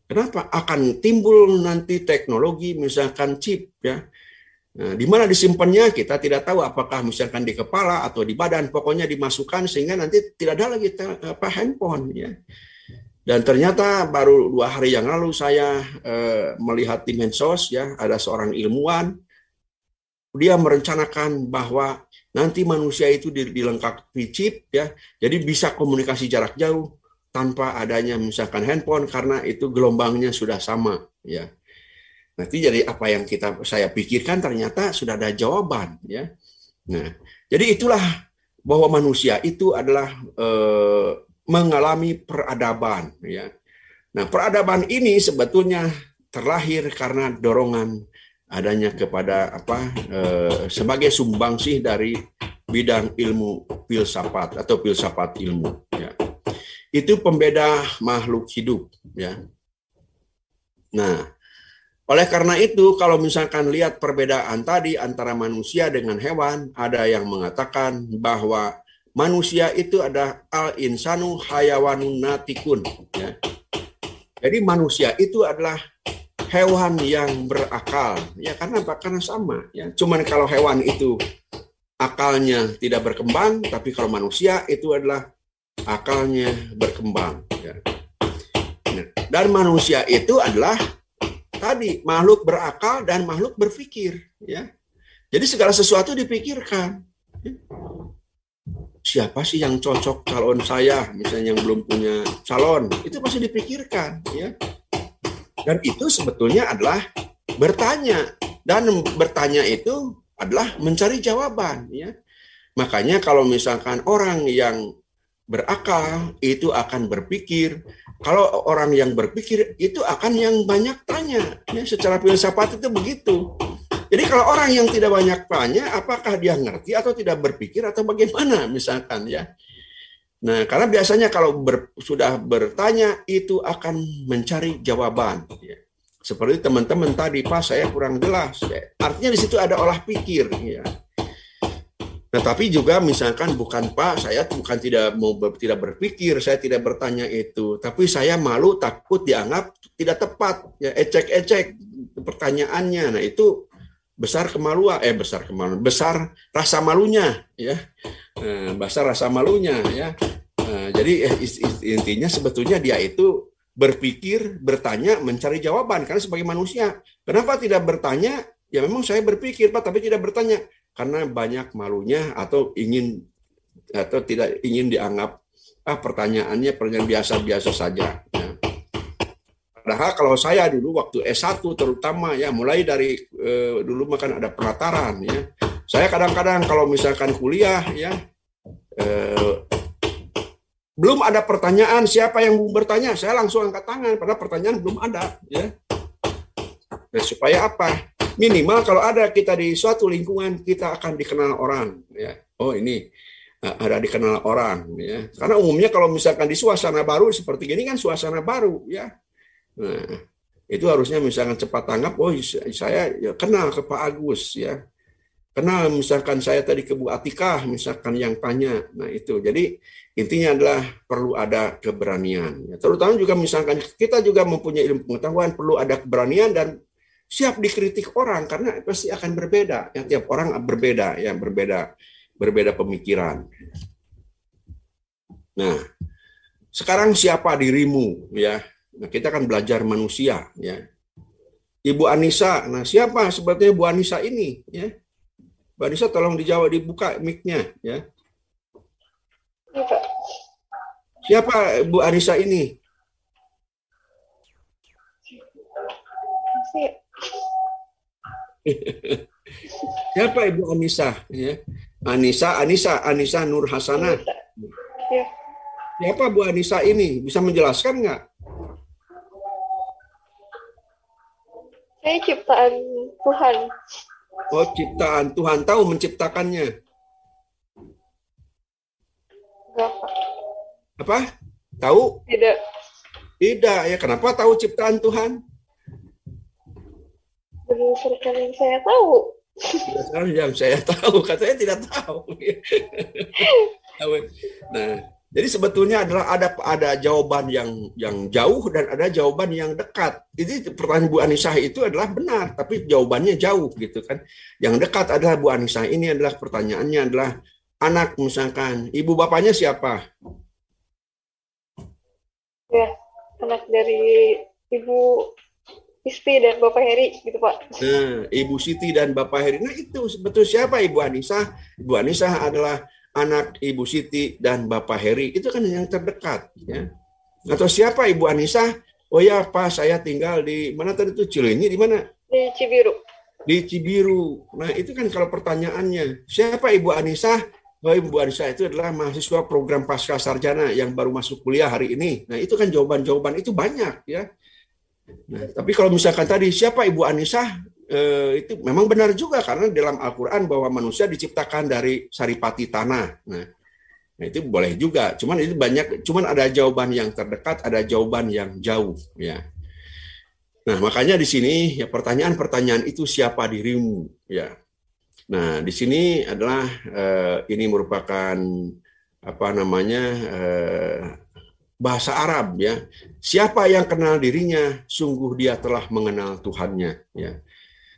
kenapa akan timbul nanti teknologi misalkan chip, ya. Nah, di mana disimpannya kita tidak tahu, apakah misalkan di kepala atau di badan, pokoknya dimasukkan sehingga nanti tidak ada lagi handphone, ya. Dan ternyata baru 2 hari yang lalu saya melihat di medsos, ya, ada seorang ilmuwan, dia merencanakan bahwa nanti manusia itu dilengkapi chip, ya, jadi bisa komunikasi jarak jauh tanpa adanya misalkan handphone karena itu gelombangnya sudah sama, ya. Nanti jadi apa yang saya pikirkan ternyata sudah ada jawaban, ya. Nah, jadi itulah bahwa manusia itu adalah mengalami peradaban, ya. Nah, peradaban ini sebetulnya terlahir karena dorongan adanya kepada sebagai sumbangsih dari bidang ilmu filsafat atau filsafat ilmu, ya. Itu pembeda makhluk hidup, ya. Nah, Oleh karena itu, kalau misalkan lihat perbedaan tadi antara manusia dengan hewan, ada yang mengatakan bahwa manusia itu ada al-insanu hayawanun natikun. Ya. Jadi manusia itu adalah hewan yang berakal. Ya karena apa? Karena sama. Ya. Cuman kalau hewan itu akalnya tidak berkembang, tapi kalau manusia itu adalah akalnya berkembang. Ya. Nah, dan manusia itu adalah tadi makhluk berakal dan makhluk berpikir. Ya. Jadi segala sesuatu dipikirkan. Ya. Siapa sih yang cocok calon saya, misalnya yang belum punya calon, itu pasti dipikirkan, ya. Dan itu sebetulnya adalah bertanya, dan bertanya itu adalah mencari jawaban, ya. Makanya kalau misalkan orang yang berakal itu akan berpikir, kalau orang yang berpikir itu akan yang banyak tanya, ya. Secara filsafat itu begitu. Jadi kalau orang yang tidak banyak tanya, apakah dia ngerti atau tidak berpikir atau bagaimana misalkan ya. Nah, karena biasanya kalau sudah bertanya itu akan mencari jawaban. Ya. Seperti teman-teman tadi, Pak, saya kurang jelas. Ya. Artinya di situ ada olah pikir. Ya. Nah, tapi juga misalkan bukan Pak, saya bukan tidak berpikir, saya tidak bertanya itu, tapi saya malu takut dianggap tidak tepat, ya ecek-ecek pertanyaannya. Nah, itu besar rasa malunya ya, besar rasa malunya ya. Jadi intinya sebetulnya dia itu berpikir, bertanya, mencari jawaban karena sebagai manusia. Kenapa tidak bertanya? Ya memang saya berpikir Pak, tapi tidak bertanya karena banyak malunya atau tidak ingin dianggap pertanyaannya biasa-biasa saja. Ya. Padahal kalau saya dulu waktu S1 terutama ya mulai dari dulu makan ada penataran ya. Saya kadang-kadang kalau misalkan kuliah ya belum ada pertanyaan siapa yang mau bertanya, saya langsung angkat tangan padahal pertanyaan belum ada ya. Nah, supaya apa? Minimal kalau ada kita di suatu lingkungan kita akan dikenal orang ya. Oh ini ada dikenal orang ya. Karena umumnya kalau misalkan di suasana baru seperti ini kan suasana baru ya. Nah, itu harusnya misalkan cepat tanggap, oh saya ya, kenal ke Pak Agus ya. Kenal misalkan saya tadi ke Bu Atikah misalkan yang tanya. Nah, itu. Jadi intinya adalah perlu ada keberanian. Ya. Terutama juga misalkan kita juga mempunyai ilmu pengetahuan, perlu ada keberanian dan siap dikritik orang karena pasti akan berbeda. Ya, tiap orang berbeda ya, berbeda pemikiran. Nah, sekarang siapa dirimu ya? Nah, kita akan belajar manusia ya. Ibu Anissa, nah siapa sebetulnya Bu Anissa ini ya? Bu Anissa tolong dijawab, dibuka mic-nya ya. Siapa Bu Anissa ini? Siapa Ibu Anissa ya? Anissa Nur Hasanah. Siapa Bu Anissa ini? Bisa menjelaskan nggak? Saya ciptaan Tuhan. Oh, ciptaan Tuhan. Tahu menciptakannya? Enggak, Pak. Apa? Tahu? Tidak. Tidak. Ya, kenapa tahu ciptaan Tuhan? Berdasarkan yang saya tahu. Berdasarkan yang saya tahu. Katanya tidak tahu. Nah, jadi sebetulnya adalah ada jawaban yang jauh dan ada jawaban yang dekat. Jadi pertanyaan Bu Anissa itu adalah benar, tapi jawabannya jauh gitu kan. Yang dekat adalah Bu Anissa ini adalah pertanyaannya adalah anak misalkan, ibu bapaknya siapa? Ya, anak dari Ibu Isti dan Bapak Heri gitu Pak. Nah, Ibu Siti dan Bapak Heri. Nah itu sebetulnya siapa Ibu Anissa? Ibu Anissa adalah anak Ibu Siti dan Bapak Heri. Itu kan yang terdekat ya. Atau siapa Ibu Anissa? Oh ya Pak, saya tinggal di mana tadi itu Cileunyi di mana? Di Cibiru. Di Cibiru. Nah itu kan kalau pertanyaannya siapa Ibu Anissa? Oh, Ibu Anissa itu adalah mahasiswa program pasca sarjana yang baru masuk kuliah hari ini. Nah itu kan jawaban-jawaban itu banyak ya. Nah, tapi kalau misalkan tadi siapa Ibu Anissa? Itu memang benar juga karena dalam Al-Quran bahwa manusia diciptakan dari saripati tanah. Nah itu boleh juga. Cuman ada jawaban yang terdekat, ada jawaban yang jauh ya. Nah, makanya di sini ya pertanyaan-pertanyaan itu siapa dirimu ya. Nah, di sini adalah ini merupakan apa namanya bahasa Arab ya. Siapa yang kenal dirinya, sungguh dia telah mengenal Tuhannya ya.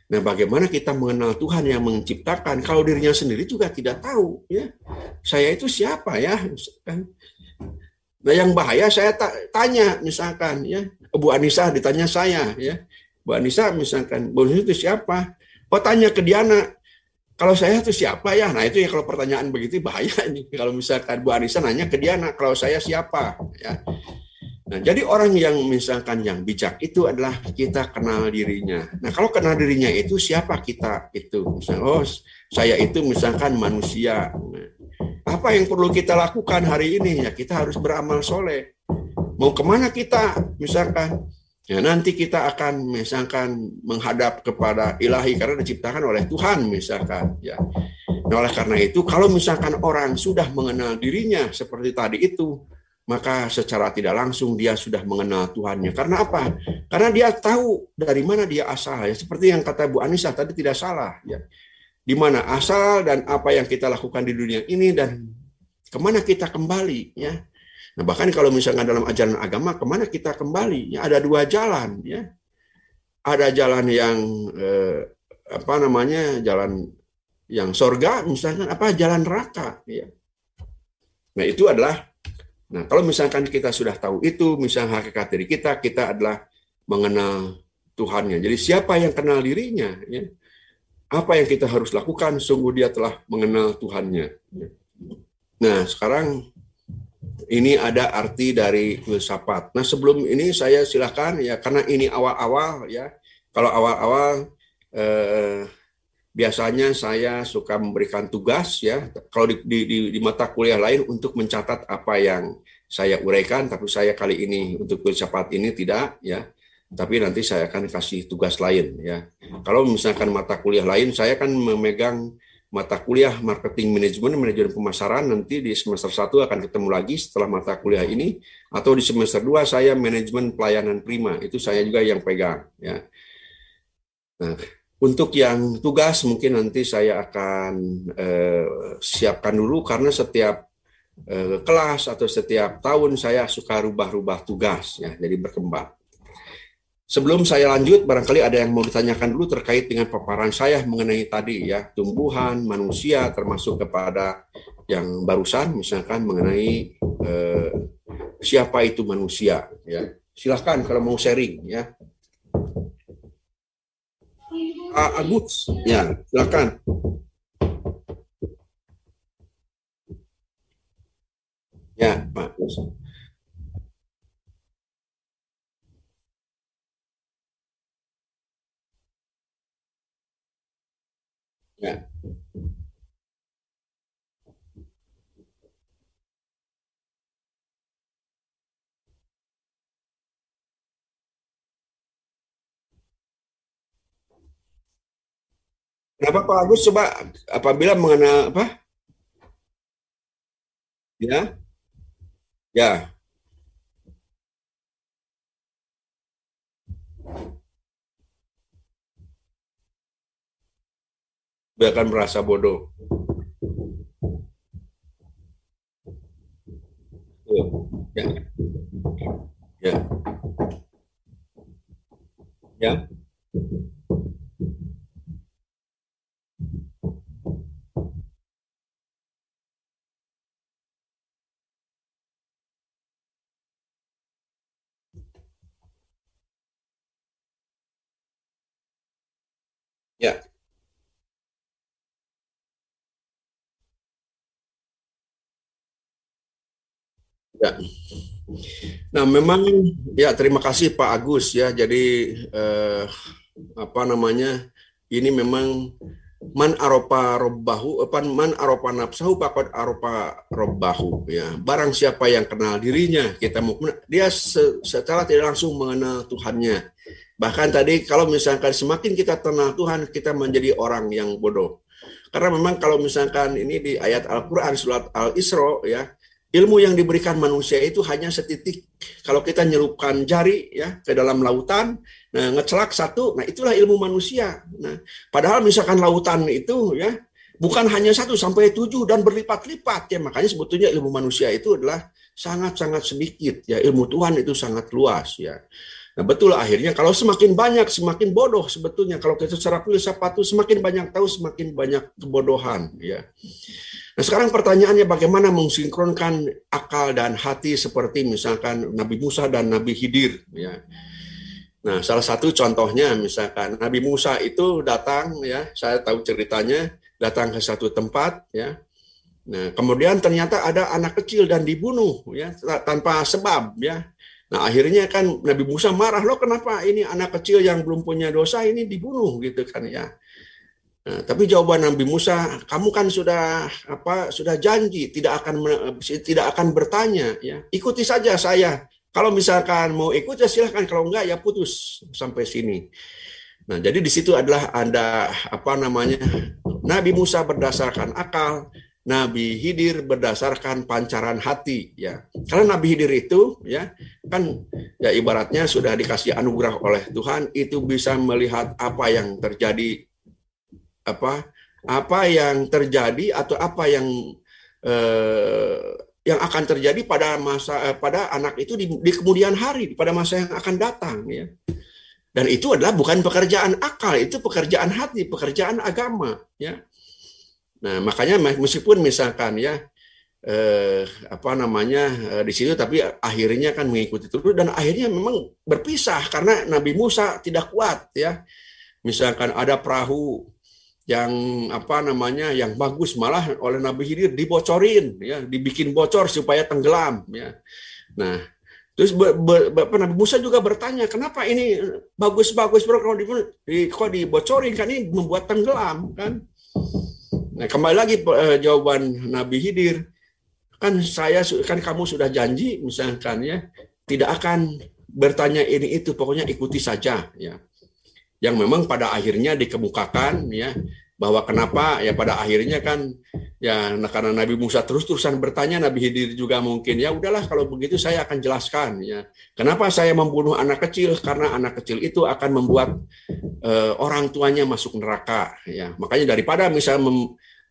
Nah, bagaimana kita mengenal Tuhan yang menciptakan kalau dirinya sendiri juga tidak tahu ya. Saya itu siapa ya? Misalkan. Nah, yang bahaya saya tanya misalkan ya, Bu Anissa ditanya saya ya. Bu Anissa misalkan, Bu Anissa itu siapa? Oh, tanya ke Diana. Kalau saya itu siapa ya? Nah, itu ya kalau pertanyaan begitu bahaya nih. Kalau misalkan Bu Anissa nanya ke Diana, kalau saya siapa ya. Nah, jadi orang yang misalkan yang bijak itu adalah kita kenal dirinya. Nah, kalau kenal dirinya itu siapa kita itu? Misalnya, oh, saya itu misalkan manusia. Nah, apa yang perlu kita lakukan hari ini? Ya, kita harus beramal soleh. Mau kemana kita? Misalkan, ya nanti kita akan misalkan menghadap kepada ilahi karena diciptakan oleh Tuhan misalkan. Ya. Nah, oleh karena itu, kalau misalkan orang sudah mengenal dirinya seperti tadi itu, maka secara tidak langsung dia sudah mengenal Tuhannya. Karena apa? Karena dia tahu dari mana dia asal. Ya, seperti yang kata Bu Anissa tadi tidak salah. Ya. Di mana asal dan apa yang kita lakukan di dunia ini dan kemana kita kembali. Ya. Nah, bahkan kalau misalnya dalam ajaran agama, kemana kita kembali? Ya, ada dua jalan. Ya. Ada jalan yang apa namanya, jalan yang sorga, misalkan apa jalan neraka. Ya. Nah, itu adalah. Nah, kalau misalkan kita sudah tahu itu, misalnya hakikat diri kita, kita adalah mengenal Tuhannya. Jadi siapa yang kenal dirinya, ya, apa yang kita harus lakukan, sungguh dia telah mengenal Tuhannya. Nah, sekarang ini ada arti dari filsafat. Nah, sebelum ini saya silakan, ya, karena ini awal-awal, ya, kalau awal-awal biasanya saya suka memberikan tugas ya kalau di mata kuliah lain untuk mencatat apa yang saya uraikan, tapi saya kali ini untuk filsafat ini tidak ya, tapi nanti saya akan kasih tugas lain ya. Kalau misalkan mata kuliah lain saya akan memegang mata kuliah marketing manajemen, manajemen pemasaran, nanti di semester 1 akan ketemu lagi setelah mata kuliah ini, atau di semester 2 saya manajemen pelayanan prima, itu saya juga yang pegang ya. Nah, untuk yang tugas mungkin nanti saya akan siapkan dulu karena setiap kelas atau setiap tahun saya suka rubah-rubah tugas ya, jadi berkembang. Sebelum saya lanjut, barangkali ada yang mau ditanyakan dulu terkait dengan paparan saya mengenai tadi ya, tumbuhan, manusia, termasuk kepada yang barusan misalkan mengenai siapa itu manusia ya. Silahkan kalau mau sharing ya. Agus, ya, silakan. Ya, Pak Agus. Ya. Kenapa Pak Agus? Coba apabila mengenal apa? Ya, ya, bahkan merasa bodoh. Ya, ya, ya, ya, ya. Nah, memang ya terima kasih Pak Agus ya. Jadi apa namanya? Ini memang man aropa robbahu, man aropa nafsahu pakot aropa robbahu ya. Barang siapa yang kenal dirinya, kita mau dia secara tidak langsung mengenal Tuhannya. Bahkan tadi kalau misalkan semakin kita kenal Tuhan, kita menjadi orang yang bodoh. Karena memang kalau misalkan ini di ayat Al-Qur'an surat Al-Isra ya, ilmu yang diberikan manusia itu hanya setitik. Kalau kita nyelupkan jari ya ke dalam lautan, nah ngecelak satu, nah itulah ilmu manusia. Nah, padahal misalkan lautan itu ya bukan hanya 1 sampai 7 dan berlipat-lipat ya, makanya sebetulnya ilmu manusia itu adalah sangat-sangat sedikit ya, ilmu Tuhan itu sangat luas ya. Nah betul, akhirnya kalau semakin banyak semakin bodoh sebetulnya. Kalau kita secara filsafat itu semakin banyak tahu semakin banyak kebodohan ya. Nah sekarang pertanyaannya bagaimana mensinkronkan akal dan hati seperti misalkan Nabi Musa dan Nabi Khidir ya. Nah salah satu contohnya misalkan Nabi Musa itu datang ya, saya tahu ceritanya, datang ke satu tempat ya. Nah kemudian ternyata ada anak kecil dan dibunuh ya tanpa sebab ya. Nah akhirnya kan Nabi Musa marah, loh kenapa ini anak kecil yang belum punya dosa ini dibunuh gitu kan ya. Nah, tapi jawaban Nabi Musa, kamu kan sudah janji tidak akan bertanya ya. Ikuti saja saya. Kalau misalkan mau ikut ya silahkan, kalau enggak ya putus sampai sini. Nah, jadi di situ adalah ada Nabi Musa berdasarkan akal, Nabi Khidir berdasarkan pancaran hati ya. Karena Nabi Khidir itu ya kan ya ibaratnya sudah dikasih anugerah oleh Tuhan, itu bisa melihat apa yang terjadi atau apa yang akan terjadi pada anak itu di kemudian hari, pada masa yang akan datang ya. Dan itu adalah bukan pekerjaan akal, itu pekerjaan hati, pekerjaan agama ya. Nah, makanya meskipun misalkan ya di situ, tapi akhirnya kan mengikuti terus dan akhirnya memang berpisah karena Nabi Musa tidak kuat ya. Misalkan ada perahu yang yang bagus, malah oleh Nabi Khidir dibocorin ya, dibikin bocor supaya tenggelam ya. Nah, terus Nabi Musa juga bertanya, kenapa ini bagus-bagus bro kalau kok dibocorin, kan ini membuat tenggelam kan. Nah, kembali lagi jawaban Nabi Khidir, kan kamu sudah janji misalkan ya, tidak akan bertanya ini itu, pokoknya ikuti saja ya. Yang memang pada akhirnya dikemukakan ya, bahwa kenapa ya pada akhirnya kan ya karena Nabi Musa terus-terusan bertanya, Nabi Khidir juga mungkin ya udahlah kalau begitu saya akan jelaskan ya. Kenapa saya membunuh anak kecil? Karena anak kecil itu akan membuat orang tuanya masuk neraka ya. Makanya daripada misalnya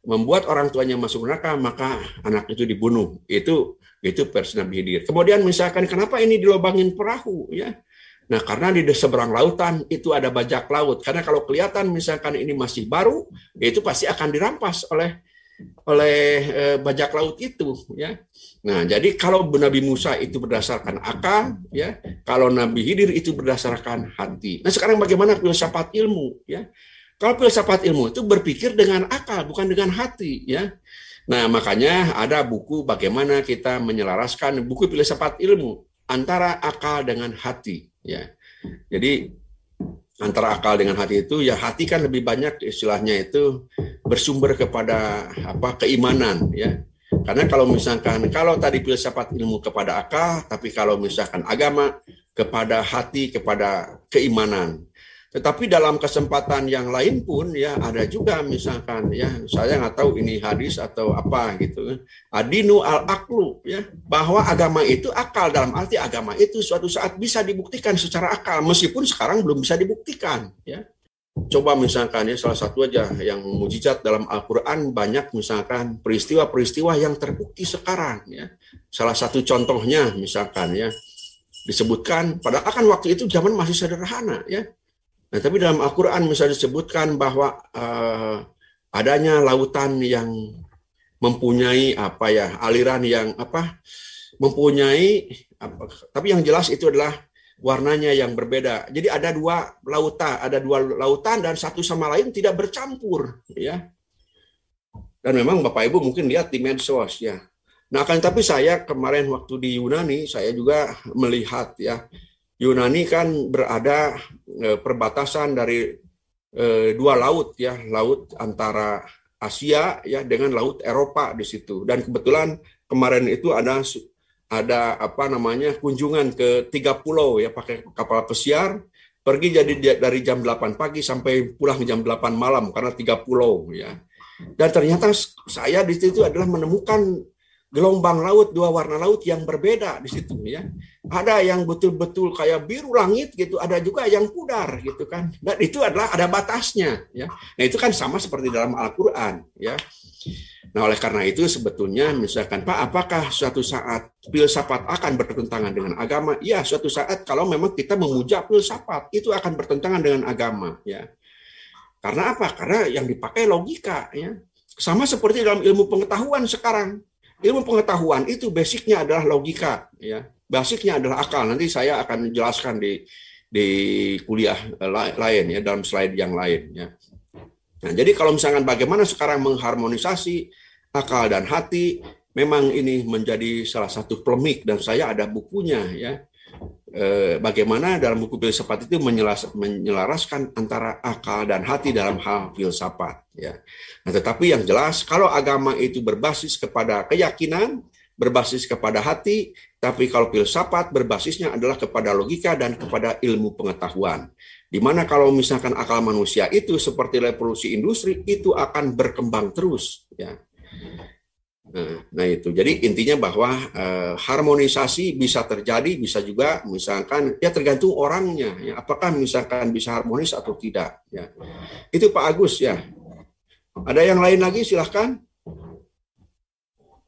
membuat orang tuanya masuk neraka, maka anak itu dibunuh. Itu versi Nabi Khidir. Kemudian misalkan kenapa ini dilobangin perahu ya? Nah, karena di seberang lautan itu ada bajak laut. Karena kalau kelihatan misalkan ini masih baru, itu pasti akan dirampas oleh bajak laut itu ya. Nah, jadi kalau Nabi Musa itu berdasarkan akal ya, kalau Nabi Khidir itu berdasarkan hati. Nah, sekarang bagaimana filsafat ilmu ya? Kalau filsafat ilmu itu berpikir dengan akal, bukan dengan hati ya. Nah, makanya ada buku bagaimana kita menyelaraskan buku filsafat ilmu antara akal dengan hati ya. Jadi antara akal dengan hati itu ya, hati kan lebih banyak istilahnya itu bersumber kepada keimanan ya. Karena kalau tadi filsafat ilmu kepada akal, tapi kalau misalkan agama kepada hati, kepada keimanan. Tetapi dalam kesempatan yang lain pun ya ada juga misalkan ya, saya nggak tahu ini hadis atau apa gitu, adinu al-aklu ya, bahwa agama itu akal, dalam arti agama itu suatu saat bisa dibuktikan secara akal meskipun sekarang belum bisa dibuktikan ya. Coba misalkan ya, salah satu aja yang mukjizat dalam Al-Quran, banyak misalkan peristiwa-peristiwa yang terbukti sekarang ya. Salah satu contohnya misalkan ya disebutkan, padahal kan waktu itu zaman masih sederhana ya. Nah, tapi dalam Al-Quran misalnya disebutkan bahwa adanya lautan yang mempunyai aliran yang mempunyai tapi yang jelas itu adalah warnanya yang berbeda. Jadi ada dua lautan dan satu sama lain tidak bercampur ya. Dan memang Bapak Ibu mungkin lihat di medsos ya. Nah, tapi saya kemarin waktu di Yunani saya juga melihat ya, Yunani kan berada perbatasan dari dua laut ya, laut antara Asia ya dengan laut Eropa di situ. Dan kebetulan kemarin itu ada kunjungan ke 3 pulau ya, pakai kapal pesiar, pergi jadi dari jam 8 pagi sampai pulang jam 8 malam karena 3 pulau ya. Dan ternyata saya di situ adalah menemukan gelombang laut, dua warna laut yang berbeda di situ ya. Ada yang betul-betul kayak biru langit gitu, ada juga yang pudar gitu kan. Dan itu adalah ada batasnya ya. Nah, itu kan sama seperti dalam Al-Qur'an ya. Nah, oleh karena itu sebetulnya misalkan Pak, apakah suatu saat filsafat akan bertentangan dengan agama? Ya, suatu saat kalau memang kita memuja filsafat itu akan bertentangan dengan agama ya. Karena apa? Karena yang dipakai logika ya. Sama seperti dalam ilmu pengetahuan sekarang. Ilmu pengetahuan itu basicnya adalah logika ya. Basicnya adalah akal. Nanti saya akan jelaskan di kuliah lain ya, dalam slide yang lain ya. Nah, jadi kalau misalkan bagaimana sekarang mengharmonisasi akal dan hati, memang ini menjadi salah satu polemik dan saya ada bukunya ya. Bagaimana dalam buku filsafat itu menyelaraskan antara akal dan hati dalam hal filsafat ya. Nah, tetapi yang jelas kalau agama itu berbasis kepada keyakinan, berbasis kepada hati, tapi kalau filsafat berbasisnya adalah kepada logika dan kepada ilmu pengetahuan. Di mana kalau misalkan akal manusia itu seperti revolusi industri itu akan berkembang terus ya. Nah itu. Jadi intinya bahwa harmonisasi bisa terjadi, bisa juga misalkan ya tergantung orangnya ya, apakah misalkan bisa harmonis atau tidak ya. Itu Pak Agus ya. Ada yang lain lagi silahkan.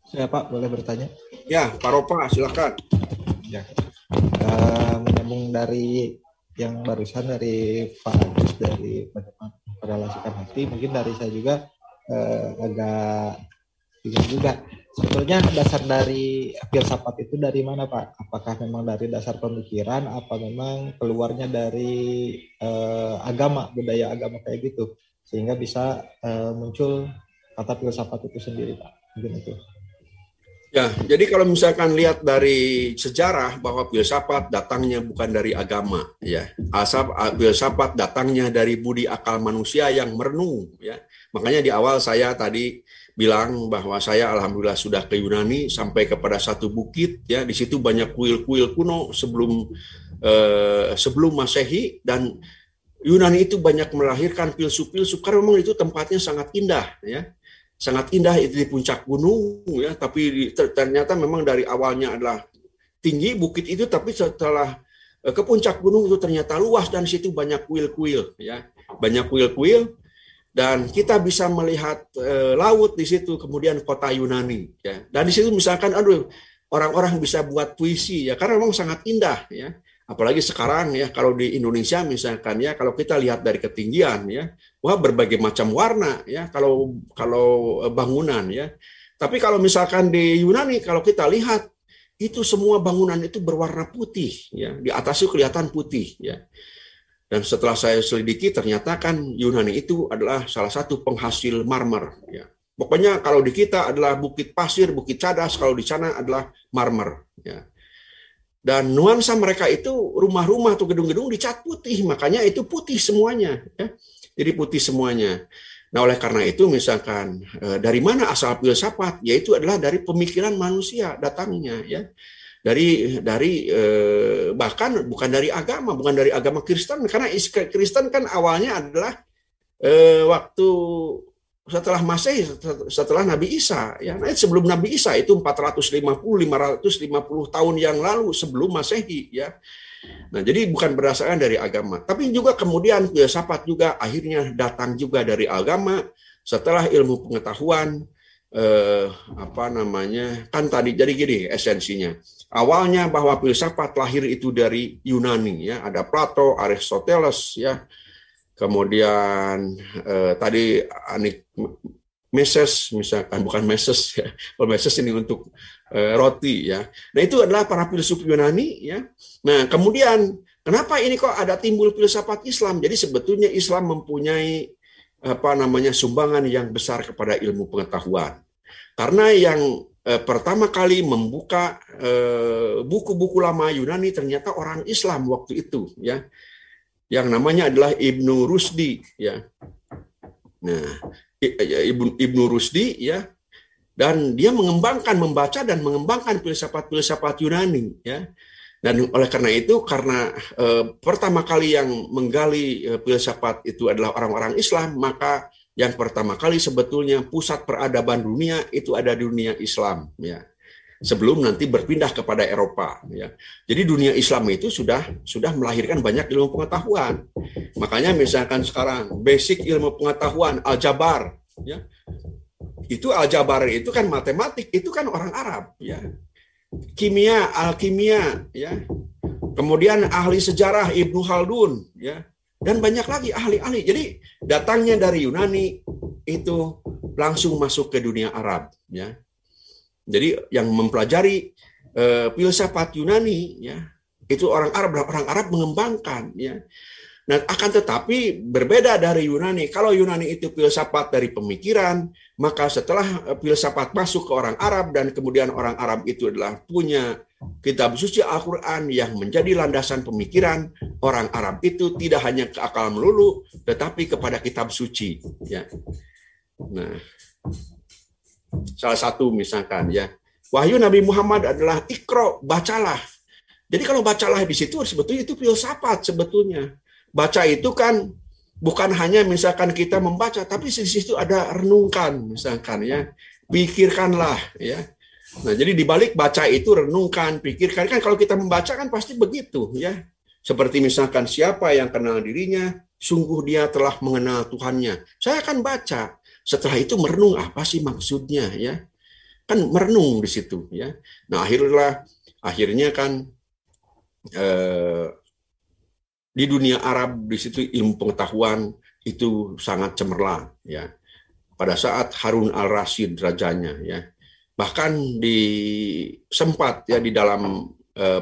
Saya Pak boleh bertanya? Ya, Pak Ropa silahkan. Ya. Menyambung dari yang barusan dari Pak Agus dari merelasikan hati, mungkin dari saya juga agak juga. Sebetulnya dasar dari filsafat itu dari mana Pak? Apakah memang dari dasar pemikiran, apa memang keluarnya dari agama, budaya agama kayak gitu, sehingga bisa muncul kata filsafat itu sendiri Pak? Mungkin itu. Ya, jadi kalau misalkan lihat dari sejarah bahwa filsafat datangnya bukan dari agama, ya, filsafat datangnya dari budi akal manusia yang merenung, ya. Makanya di awal saya tadi bilang bahwa saya alhamdulillah sudah ke Yunani sampai kepada satu bukit, ya, di situ banyak kuil-kuil kuno sebelum Masehi dan Yunani itu banyak melahirkan filsuf-filsuf karena memang itu tempatnya sangat indah, ya. Sangat indah itu di puncak gunung ya, tapi ternyata memang dari awalnya adalah tinggi bukit itu, tapi setelah ke puncak gunung itu ternyata luas dan di situ banyak kuil-kuil ya, banyak kuil-kuil dan kita bisa melihat laut di situ, kemudian kota Yunani ya. Dan di situ misalkan orang-orang bisa buat puisi ya karena memang sangat indah ya. Apalagi sekarang ya, kalau di Indonesia misalkan ya, kalau kita lihat dari ketinggian ya, wah berbagai macam warna ya, kalau bangunan ya. Tapi kalau misalkan di Yunani, kalau kita lihat itu semua bangunan itu berwarna putih ya, di atas itu kelihatan putih ya. Dan setelah saya selidiki ternyata kan Yunani itu adalah salah satu penghasil marmer ya. Pokoknya kalau di kita adalah bukit pasir, bukit cadas, kalau di sana adalah marmer ya. Dan nuansa mereka itu rumah-rumah atau gedung-gedung dicat putih, makanya itu putih semuanya. Ya. Jadi putih semuanya. Nah oleh karena itu misalkan dari mana asal filsafat? Yaitu adalah dari pemikiran manusia datangnya. Ya. Dari bahkan bukan dari agama Kristen, karena Kristen kan awalnya adalah waktu setelah Masehi, setelah Nabi Isa ya. Nah, sebelum Nabi Isa itu 550 tahun yang lalu sebelum Masehi ya. Nah, jadi bukan berdasarkan dari agama, tapi juga kemudian filsafat juga akhirnya datang juga dari agama setelah ilmu pengetahuan kan tadi jadi gini esensinya. Awalnya bahwa filsafat lahir itu dari Yunani ya, ada Plato, Aristoteles ya. Kemudian tadi Meses misalkan, bukan Meses ya, kalau Meses ini untuk roti ya. Nah itu adalah para filsuf Yunani ya. Nah kemudian kenapa ini kok ada timbul filsafat Islam? Jadi sebetulnya Islam mempunyai sumbangan yang besar kepada ilmu pengetahuan. Karena yang pertama kali membuka buku-buku lama Yunani ternyata orang Islam waktu itu ya. Yang namanya adalah Ibnu Rusdi ya. Nah, Ibnu Rusdi ya, dan dia membaca dan mengembangkan filsafat Yunani ya. Dan oleh karena itu karena pertama kali yang menggali filsafat itu adalah orang-orang Islam, maka yang pertama kali sebetulnya pusat peradaban dunia itu ada di dunia Islam ya. sebelum nanti berpindah kepada Eropa, ya. Jadi dunia Islam itu sudah melahirkan banyak ilmu pengetahuan. Makanya misalkan sekarang basic ilmu pengetahuan aljabar, ya. Itu aljabar itu kan matematik, itu kan orang Arab, ya. Kimia, alkimia, ya. Kemudian ahli sejarah Ibnu Khaldun, ya. Dan banyak lagi ahli-ahli. Jadi datangnya dari Yunani itu langsung masuk ke dunia Arab, ya. Jadi yang mempelajari filsafat Yunani, ya, itu orang Arab mengembangkan, ya. Nah, akan tetapi berbeda dari Yunani. Kalau Yunani itu filsafat dari pemikiran, maka setelah filsafat masuk ke orang Arab dan kemudian orang Arab itu adalah punya kitab suci Al-Quran yang menjadi landasan pemikiran, orang Arab itu tidak hanya ke akal melulu, tetapi kepada kitab suci, ya. Nah, salah satu misalkan, ya, wahyu Nabi Muhammad adalah ikro, bacalah. Jadi kalau bacalah di situ sebetulnya itu filsafat sebetulnya. Baca itu kan bukan hanya misalkan kita membaca, tapi di situ ada renungkan misalkan, ya. Pikirkanlah, ya. Nah, jadi di balik baca itu renungkan, pikirkan. Kan kalau kita membaca kan pasti begitu, ya. Seperti misalkan siapa yang kenal dirinya, sungguh dia telah mengenal Tuhannya. Saya akan baca. Setelah itu merenung apa sih maksudnya, ya. Kan merenung di situ, ya. Nah, akhirnya kan di dunia Arab di situ ilmu pengetahuan itu sangat cemerlang, ya. Pada saat Harun al-Rasyid rajanya, ya. Bahkan sempat ya di dalam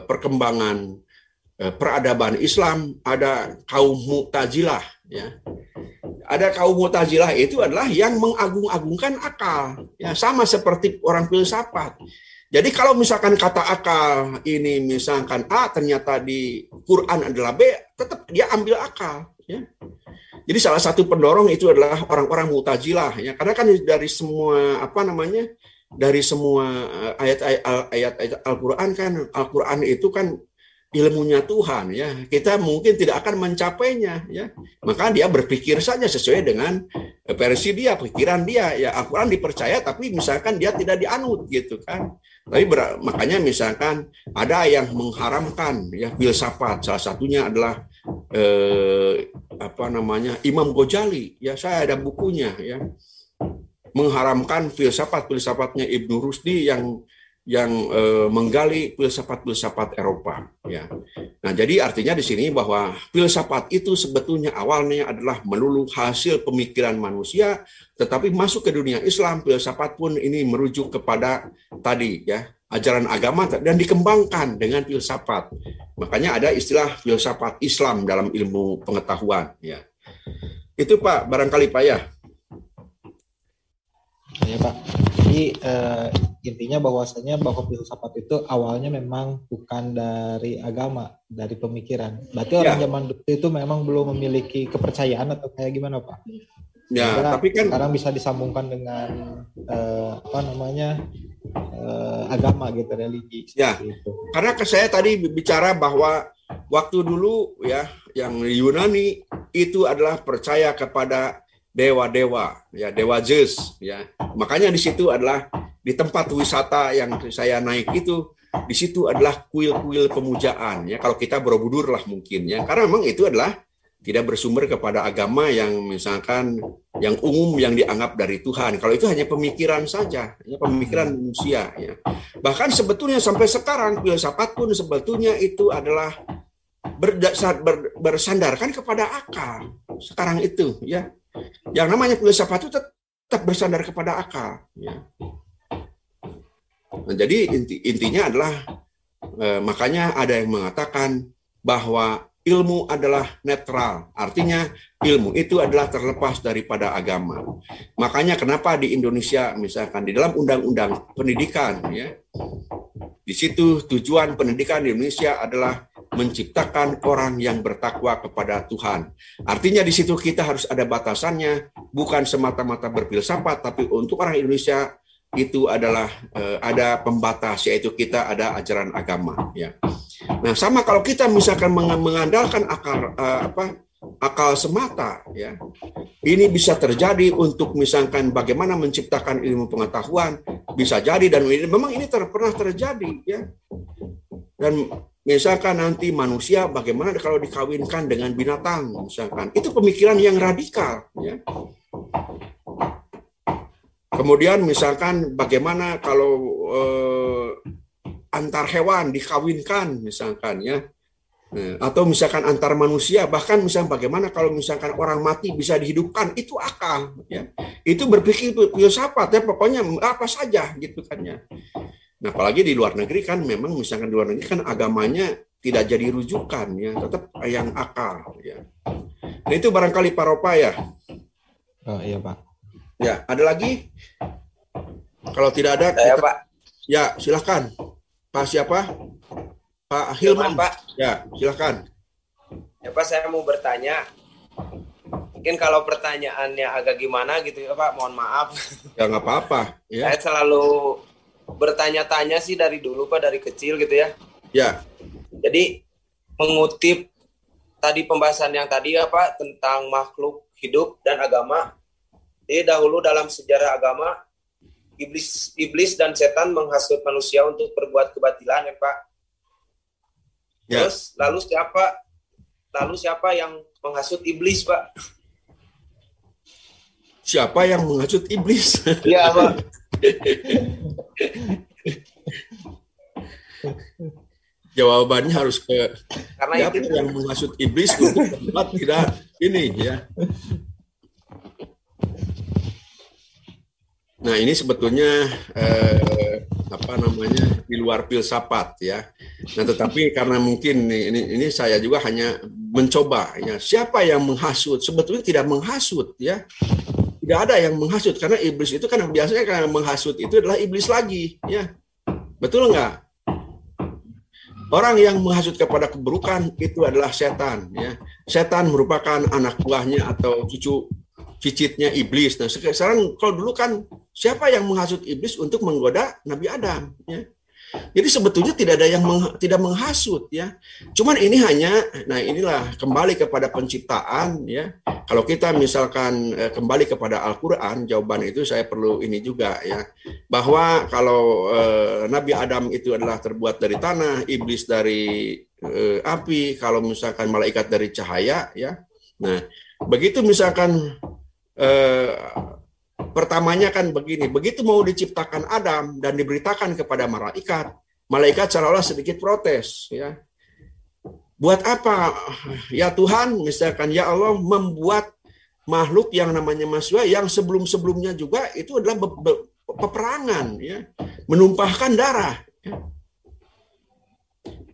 perkembangan peradaban Islam ada kaum Mu'tazilah, ya. Ada kaum Mu'tazilah itu adalah yang mengagung-agungkan akal, ya, sama seperti orang filsafat. Jadi kalau misalkan kata akal ini misalkan A, ternyata di Quran adalah B, tetap dia ambil akal, ya. Jadi salah satu pendorong itu adalah orang-orang Mu'tazilah, ya. Karena kan dari semua dari semua ayat-ayat Al-Quran kan, Al-Quran itu kan ilmunya Tuhan, ya. Kita mungkin tidak akan mencapainya, ya. Maka dia berpikir saja sesuai dengan versi dia, pikiran dia, ya. Al-Quran dipercaya tapi misalkan dia tidak dianut gitu kan. Tapi makanya misalkan ada yang mengharamkan, ya, filsafat. Salah satunya adalah Imam Ghazali, ya, saya ada bukunya, ya, mengharamkan filsafatnya Ibnu Rusdi yang menggali filsafat Eropa, ya. Nah, jadi artinya di sini bahwa filsafat itu sebetulnya awalnya adalah melulu hasil pemikiran manusia, tetapi masuk ke dunia Islam, filsafat pun ini merujuk kepada tadi, ya, ajaran agama dan dikembangkan dengan filsafat. Makanya ada istilah filsafat Islam dalam ilmu pengetahuan, ya. Itu Pak, barangkali Pak, ya. Ya Pak, jadi intinya bahwasanya bahwa filsafat itu awalnya memang bukan dari agama, dari pemikiran. Berarti orang zaman dulu itu memang belum memiliki kepercayaan atau kayak gimana Pak? Ya, karena tapi kan sekarang bisa disambungkan dengan agama gitu, religi. Ya, gitu. Karena saya tadi bicara bahwa waktu dulu, ya, yang Yunani itu adalah percaya kepada dewa-dewa, ya, dewa Zeus, ya. Makanya di situ adalah di tempat wisata yang saya naik itu, di situ adalah kuil-kuil pemujaan, ya. Kalau kita Borobudur lah mungkin, ya. Karena memang itu adalah tidak bersumber kepada agama yang misalkan yang umum yang dianggap dari Tuhan. Kalau itu hanya pemikiran saja, ya, pemikiran manusia, ya. Bahkan sebetulnya sampai sekarang filsafat pun sebetulnya itu adalah bersandarkan kepada akal. Sekarang itu, ya. Yang namanya filsafat itu tetap bersandar kepada akal, ya. Nah, jadi intinya adalah makanya ada yang mengatakan bahwa ilmu adalah netral, artinya ilmu itu adalah terlepas daripada agama. Makanya kenapa di Indonesia misalkan di dalam undang-undang pendidikan, ya, di situ tujuan pendidikan di Indonesia adalah menciptakan orang yang bertakwa kepada Tuhan. Artinya di situ kita harus ada batasannya, bukan semata-mata berfilsafat, tapi untuk orang Indonesia itu adalah ada pembatas, yaitu kita ada ajaran agama, ya. Nah, sama kalau kita misalkan mengandalkan akal semata, ya. Ini bisa terjadi untuk misalkan bagaimana menciptakan ilmu pengetahuan, Bisa jadi, dan memang ini pernah terjadi ya. Dan misalkan nanti manusia bagaimana kalau dikawinkan dengan binatang misalkan, itu pemikiran yang radikal ya. Kemudian misalkan bagaimana kalau antar hewan dikawinkan misalkan ya. Atau misalkan antar manusia, bahkan misalkan bagaimana kalau misalkan orang mati bisa dihidupkan, itu akal ya. Itu berpikir filsafat ya, pokoknya apa saja gitu kan ya. Nah, apalagi di luar negeri kan memang misalkan di luar negeri kan agamanya tidak jadi rujukan ya, tetap yang akal ya. Nah, itu barangkali Paropa ya. Oh iya Pak. Ya, ada lagi? Kalau tidak ada, Saya Pak. Ya silakan. Pak siapa? Pak Hilman, Pak. Ya, silakan. Ya Pak, saya mau bertanya. Mungkin kalau pertanyaannya agak gimana gitu ya Pak, mohon maaf. Ya nggak apa-apa. Ya. Saya selalu bertanya-tanya sih dari dulu Pak, dari kecil gitu ya. Ya. Jadi mengutip tadi pembahasan yang tadi ya Pak, tentang makhluk hidup dan agama. Jadi dahulu dalam sejarah agama, iblis dan setan menghasut manusia untuk berbuat kebatilan ya Pak. Ya. Terus lalu siapa yang menghasut iblis Pak? Siapa yang menghasut iblis? Iya Pak. Jawabannya harus ke Karena siapa itu yang menghasut iblis untuk berbuat tidak ini ya. Nah, ini sebetulnya di luar filsafat ya. Nah, tetapi karena mungkin ini saya juga hanya mencoba ya. Siapa yang menghasut? Sebetulnya tidak menghasut ya. Tidak ada yang menghasut karena iblis itu kan biasanya karena menghasut itu adalah iblis lagi ya. Betul nggak? Orang yang menghasut kepada keburukan itu adalah setan ya. Setan merupakan anak buahnya atau cicitnya iblis. Nah, sekarang kalau dulu kan siapa yang menghasut iblis untuk menggoda Nabi Adam ya. Jadi sebetulnya tidak ada yang tidak menghasut ya. Cuman ini nah inilah kembali kepada penciptaan ya. Kalau kita misalkan kembali kepada Al-Qur'an, jawaban itu saya perlu ini juga ya. Bahwa kalau Nabi Adam itu adalah terbuat dari tanah, iblis dari api, kalau misalkan malaikat dari cahaya ya. Nah, begitu misalkan pertamanya kan begini, begitu mau diciptakan Adam dan diberitakan kepada malaikat seolah-olah sedikit protes ya. Buat apa ya Tuhan, misalkan ya Allah membuat makhluk yang namanya manusia yang sebelum-sebelumnya juga itu adalah peperangan ya, menumpahkan darah ya.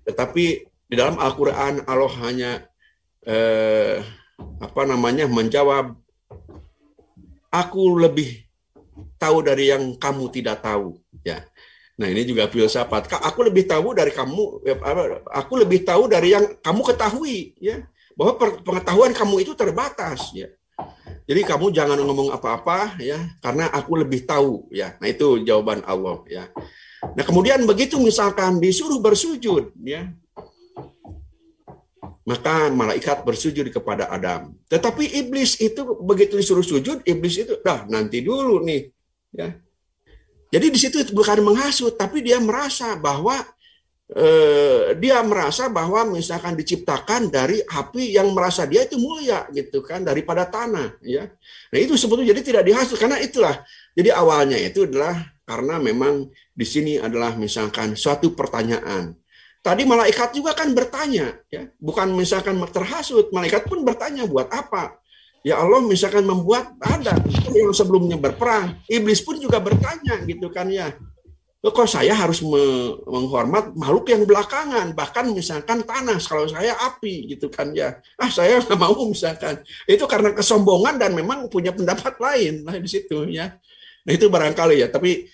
Tetapi di dalam Al-Qur'an Allah hanya menjawab, aku lebih tahu dari yang kamu tidak tahu ya. Nah, ini juga filsafat. Aku lebih tahu dari kamu, aku lebih tahu dari yang kamu ketahui ya. Bahwa pengetahuan kamu itu terbatas ya. Jadi kamu jangan ngomong apa-apa ya, karena aku lebih tahu ya. Nah, itu jawaban Allah ya. Nah, kemudian begitu misalkan disuruh bersujud ya, maka malaikat bersujud kepada Adam. Tetapi iblis itu begitu disuruh sujud, iblis itu nanti dulu nih ya. Jadi di situ bukan menghasut, tapi dia merasa bahwa misalkan diciptakan dari api yang merasa dia itu mulia gitu kan, daripada tanah ya. Nah, itu sebetulnya jadi tidak dihasut karena itulah. Jadi awalnya itu adalah karena memang di sini adalah misalkan suatu pertanyaan. Tadi malaikat juga kan bertanya, ya, bukan misalkan terhasut, malaikat pun bertanya buat apa? Ya Allah misalkan membuat Adam yang sebelumnya berperang, iblis pun juga bertanya gitu kan ya. Kok saya harus menghormat makhluk yang belakangan, bahkan misalkan tanah, kalau saya api gitu kan ya. Saya nggak mau misalkan. Itu karena kesombongan dan memang punya pendapat lain lah di situ ya. Nah, itu barangkali ya, tapi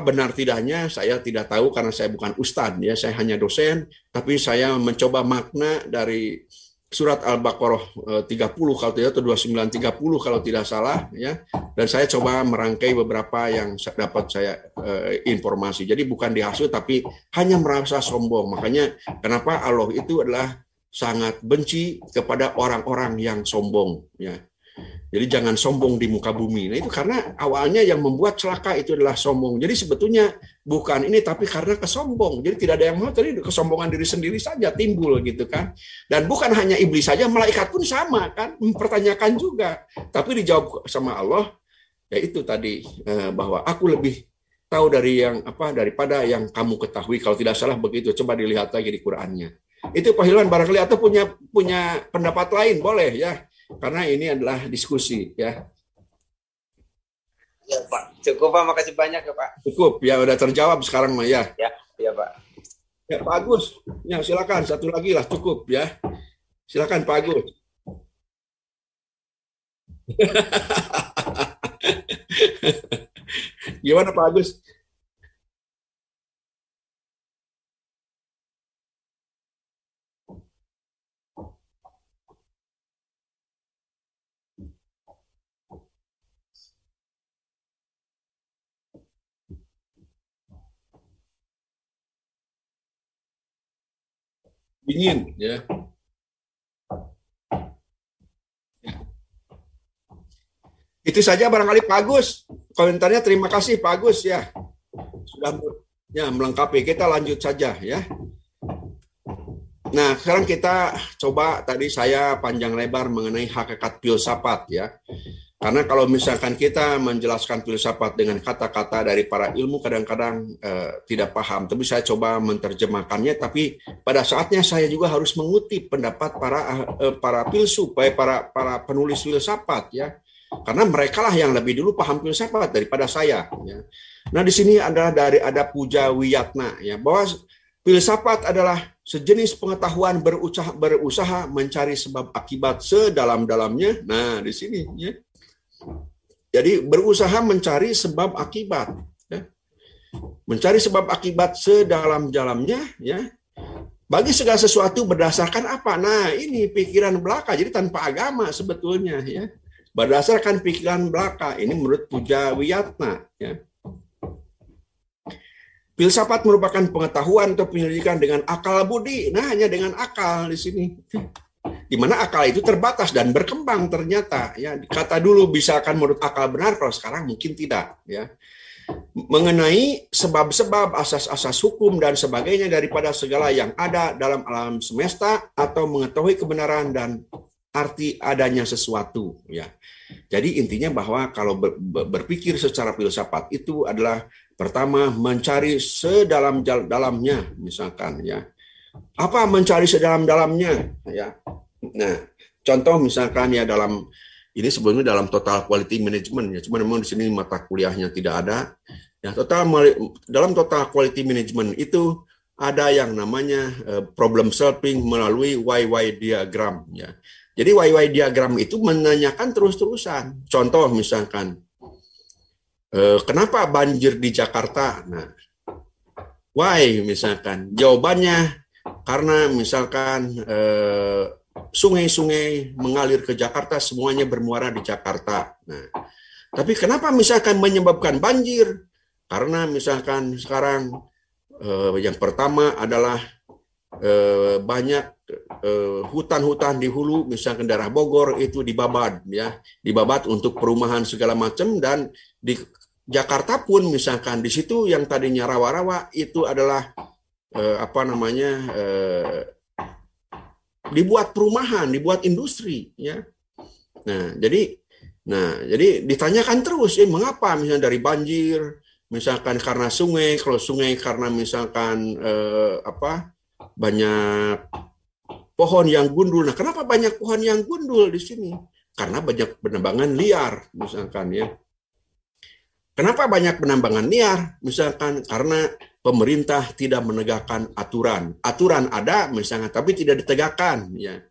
benar tidaknya saya tidak tahu karena saya bukan ustadz ya, saya hanya dosen, tapi saya mencoba makna dari surat Al-Baqarah 30 kalau tidak atau 29-30 kalau tidak salah ya, dan saya coba merangkai beberapa yang dapat saya informasi. Jadi bukan dihasut tapi hanya merasa sombong. Makanya kenapa Allah itu adalah sangat benci kepada orang-orang yang sombong ya. Jadi jangan sombong di muka bumi. Nah itu karena awalnya yang membuat celaka itu adalah sombong. Jadi sebetulnya bukan ini, tapi karena kesombong. Jadi tidak ada yang mau, tadi kesombongan diri sendiri saja timbul gitu kan. Dan bukan hanya iblis saja, malaikat pun sama kan, mempertanyakan juga. Tapi dijawab sama Allah, yaitu tadi bahwa aku lebih tahu dari yang daripada yang kamu ketahui. Kalau tidak salah begitu. Coba dilihat lagi di Qur'annya. Itu Pak Hilman barangkali atau punya pendapat lain boleh ya. Karena ini adalah diskusi ya. Ya Pak, cukup Pak, makasih banyak ya Pak. Cukup ya, udah terjawab sekarang mah ya. Ya Pak. Ya Pak Agus, ya silakan satu lagi lah cukup ya. Silakan Pak Agus. Gimana Pak Agus? Dingin ya. Itu saja barangkali Pak Agus. Komentarnya terima kasih Pak Agus ya. Sudah ya melengkapi. Kita lanjut saja ya. Nah, sekarang kita coba, tadi saya panjang lebar mengenai hakikat filsafat ya. Karena kalau misalkan kita menjelaskan filsafat dengan kata-kata dari para ilmu kadang-kadang tidak paham. Tapi saya coba menerjemahkannya. Tapi pada saatnya saya juga harus mengutip pendapat para filsuf, para penulis filsafat ya. Karena mereka lah yang lebih dulu paham filsafat daripada saya. Ya. Nah di sini ada Puja Wiyatna ya, bahwa filsafat adalah sejenis pengetahuan berusaha mencari sebab akibat sedalam-dalamnya. Nah di sini ya. Jadi berusaha mencari sebab akibat, ya. Mencari sebab akibat sedalam-dalamnya, ya. Bagi segala sesuatu berdasarkan apa? Nah ini pikiran belaka. Jadi tanpa agama sebetulnya, ya. Berdasarkan pikiran belaka. Ini menurut Puja Wiyatna, ya. Filsafat merupakan pengetahuan atau penyelidikan dengan akal budi. Nah hanya dengan akal di sini. Di mana akal itu terbatas dan berkembang ternyata ya, kata dulu bisa akan menurut akal benar, kalau sekarang mungkin tidak ya, mengenai sebab-sebab, asas-asas hukum dan sebagainya daripada segala yang ada dalam alam semesta, atau mengetahui kebenaran dan arti adanya sesuatu ya. Jadi intinya bahwa kalau berpikir secara filsafat itu adalah pertama mencari sedalam-dalamnya, misalkan ya. Apa mencari sedalam-dalamnya ya. Nah, contoh misalkan ya ini sebelumnya dalam total quality management ya, cuma memang di sini mata kuliahnya tidak ada. Ya, dalam total quality management itu ada yang namanya problem solving melalui YY diagram ya. Jadi YY diagram itu menanyakan terus-terusan. Contoh misalkan kenapa banjir di Jakarta? Nah, why misalkan jawabannya karena misalkan sungai-sungai mengalir ke Jakarta, semuanya bermuara di Jakarta. Nah, tapi kenapa misalkan menyebabkan banjir? Karena misalkan sekarang yang pertama adalah banyak hutan-hutan di hulu, misalkan daerah Bogor itu dibabat ya, dibabat untuk perumahan segala macam, dan di Jakarta pun misalkan di situ yang tadinya rawa-rawa itu adalah dibuat perumahan, dibuat industri ya. Nah, jadi ditanyakan terus mengapa misalnya dari banjir, misalkan karena sungai, kalau sungai karena misalkan banyak pohon yang gundul. Nah, kenapa banyak pohon yang gundul di sini? Karena banyak penebangan liar misalkan ya. Kenapa banyak penambangan liar? Misalkan karena pemerintah tidak menegakkan aturan. Aturan ada misalnya tapi tidak ditegakkan ya.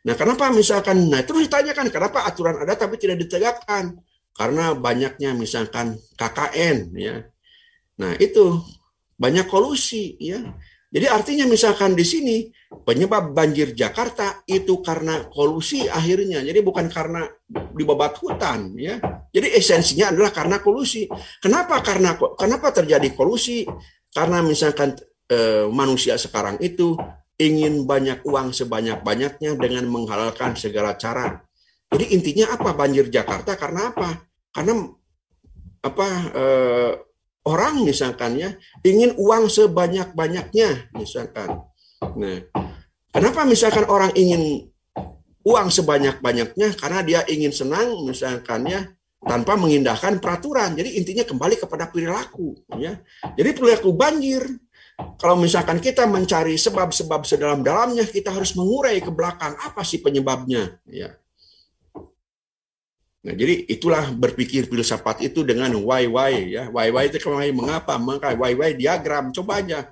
Nah, kenapa misalkan terus ditanyakan kenapa aturan ada tapi tidak ditegakkan? Karena banyaknya misalkan KKN ya. Nah, itu banyak kolusi ya. Jadi artinya misalkan di sini penyebab banjir Jakarta itu karena kolusi akhirnya. Jadi bukan karena dibabat hutan ya. Jadi esensinya adalah karena kolusi. Kenapa terjadi kolusi? Karena misalkan manusia sekarang itu ingin banyak uang sebanyak-banyaknya dengan menghalalkan segala cara. Jadi intinya apa banjir Jakarta? Karena apa? Karena apa orang misalkan ya ingin uang sebanyak-banyaknya misalkan. Nah, kenapa misalkan orang ingin uang sebanyak-banyaknya? Karena dia ingin senang misalkan ya tanpa mengindahkan peraturan. Jadi intinya kembali kepada perilaku ya. Jadi perilaku banjir. Kalau misalkan kita mencari sebab-sebab sedalam-dalamnya, kita harus mengurai ke belakang apa sih penyebabnya ya. Nah, jadi itulah berpikir filsafat itu dengan why ya. Why itu kemarin mengapa? Maka why diagram. Coba aja.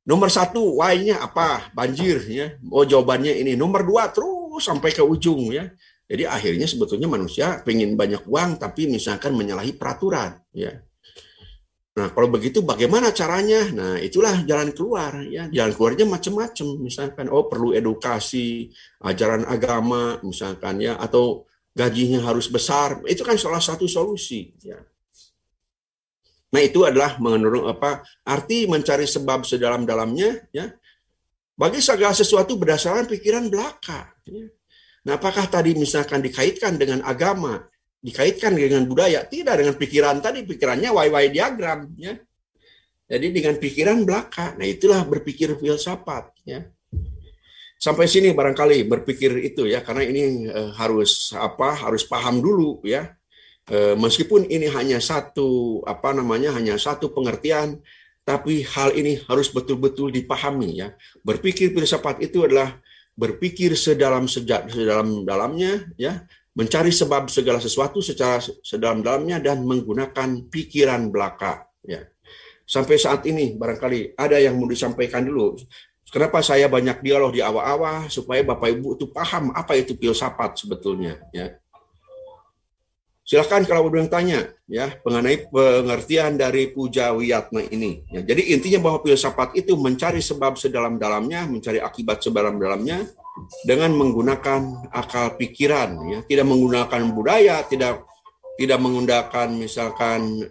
Nomor 1 why-nya apa? Banjir ya. Oh, jawabannya ini. Nomor 2 terus sampai ke ujung ya. Jadi akhirnya sebetulnya manusia pengen banyak uang tapi misalkan menyalahi peraturan ya. Nah, kalau begitu bagaimana caranya? Nah, itulah jalan keluar ya. Jalan keluarnya macam-macam. Misalkan perlu edukasi, ajaran agama misalkan ya, atau gajinya harus besar, itu kan salah satu solusi. Ya. Nah itu adalah menurut arti mencari sebab sedalam-dalamnya. Ya. Bagi segala sesuatu berdasarkan pikiran belaka. Ya. Nah apakah tadi misalkan dikaitkan dengan agama, dikaitkan dengan budaya? Tidak, dengan pikiran tadi, pikirannya why diagram. Ya. Jadi dengan pikiran belaka. Nah itulah berpikir filsafat. Ya. Sampai sini barangkali berpikir itu ya, karena ini harus paham dulu ya. Meskipun ini hanya satu hanya satu pengertian, tapi hal ini harus betul-betul dipahami ya. Berpikir filsafat itu adalah berpikir sedalam-dalamnya ya, mencari sebab segala sesuatu secara sedalam-dalamnya dan menggunakan pikiran belaka ya. Sampai saat ini barangkali ada yang mau disampaikan dulu. Kenapa saya banyak dialog di awal-awal supaya Bapak Ibu itu paham apa itu filsafat sebetulnya ya. Silakan kalau ada yang tanya ya mengenai pengertian dari Puja Wiyatna ini. Ya, jadi intinya bahwa filsafat itu mencari sebab sedalam-dalamnya, mencari akibat sedalam-dalamnya dengan menggunakan akal pikiran ya, tidak menggunakan budaya, tidak menggunakan misalkan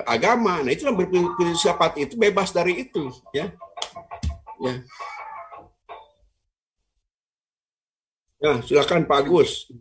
agama. Nah, itulah filsafat itu bebas dari itu ya. Ya. Ya, silakan Pak Agus.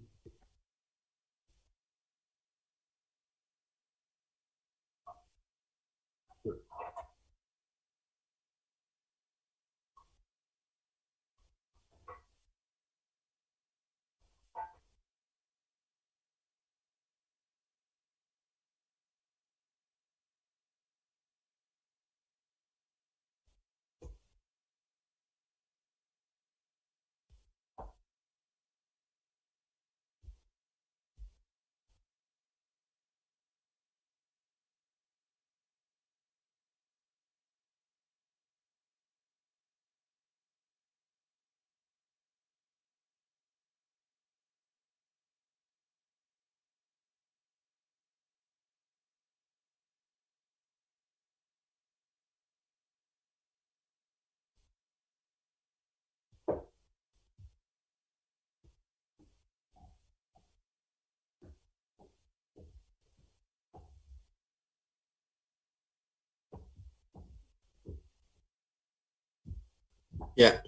Ya.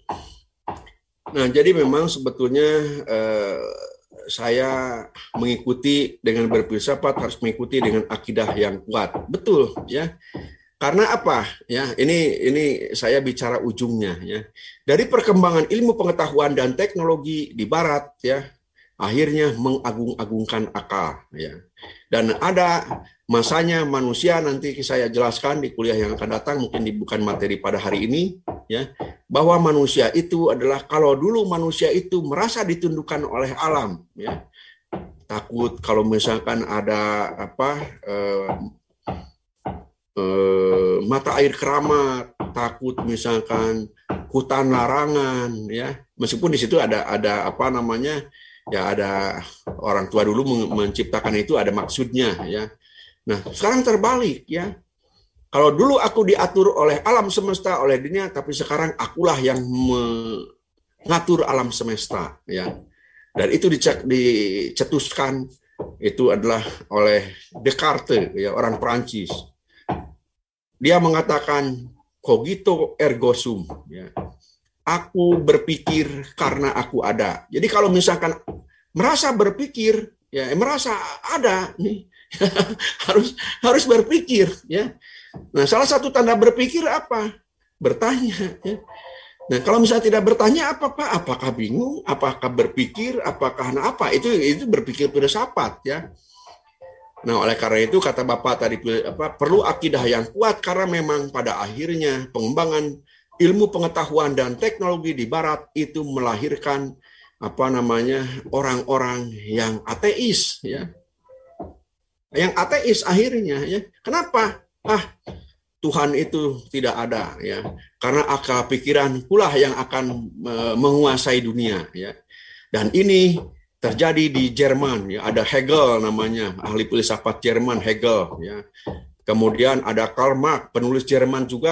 Nah, jadi memang sebetulnya saya mengikuti dengan berfilsafat harus mengikuti dengan akidah yang kuat. Betul, ya. Karena apa? Ya, ini saya bicara ujungnya ya. Dari perkembangan ilmu pengetahuan dan teknologi di barat ya, akhirnya mengagung-agungkan akal ya. Dan ada masanya manusia, nanti saya jelaskan di kuliah yang akan datang, mungkin bukan materi pada hari ini ya, bahwa manusia itu adalah, kalau dulu manusia itu merasa ditundukkan oleh alam ya. Takut kalau misalkan ada mata air keramat, takut misalkan hutan larangan ya, meskipun di situ ada ya ada orang tua dulu menciptakan itu ada maksudnya ya. Nah sekarang terbalik ya, kalau dulu aku diatur oleh alam semesta, oleh dunia, tapi sekarang akulah yang mengatur alam semesta ya. Dan itu dicetuskan itu adalah oleh Descartes ya, orang Perancis. Dia mengatakan cogito ergo sum ya. Aku berpikir karena aku ada. Jadi kalau misalkan merasa berpikir, ya merasa ada nih. harus berpikir, ya. Nah, salah satu tanda berpikir apa? Bertanya, ya. Nah, kalau misalnya tidak bertanya apa Pak? Apakah bingung? Apakah berpikir? Apakah apa? Itu berpikir filsafat, ya. Nah, oleh karena itu kata Bapak tadi perlu akidah yang kuat karena memang pada akhirnya pengembangan ilmu pengetahuan dan teknologi di barat itu melahirkan orang-orang yang ateis, ya. Yang ateis akhirnya, ya. Kenapa? Tuhan itu tidak ada, ya. Karena akal pikiran pula yang akan menguasai dunia, ya. Dan ini terjadi di Jerman, ya. Ada Hegel namanya, ahli filsafat Jerman Hegel, ya. Kemudian ada Karl Marx, penulis Jerman juga.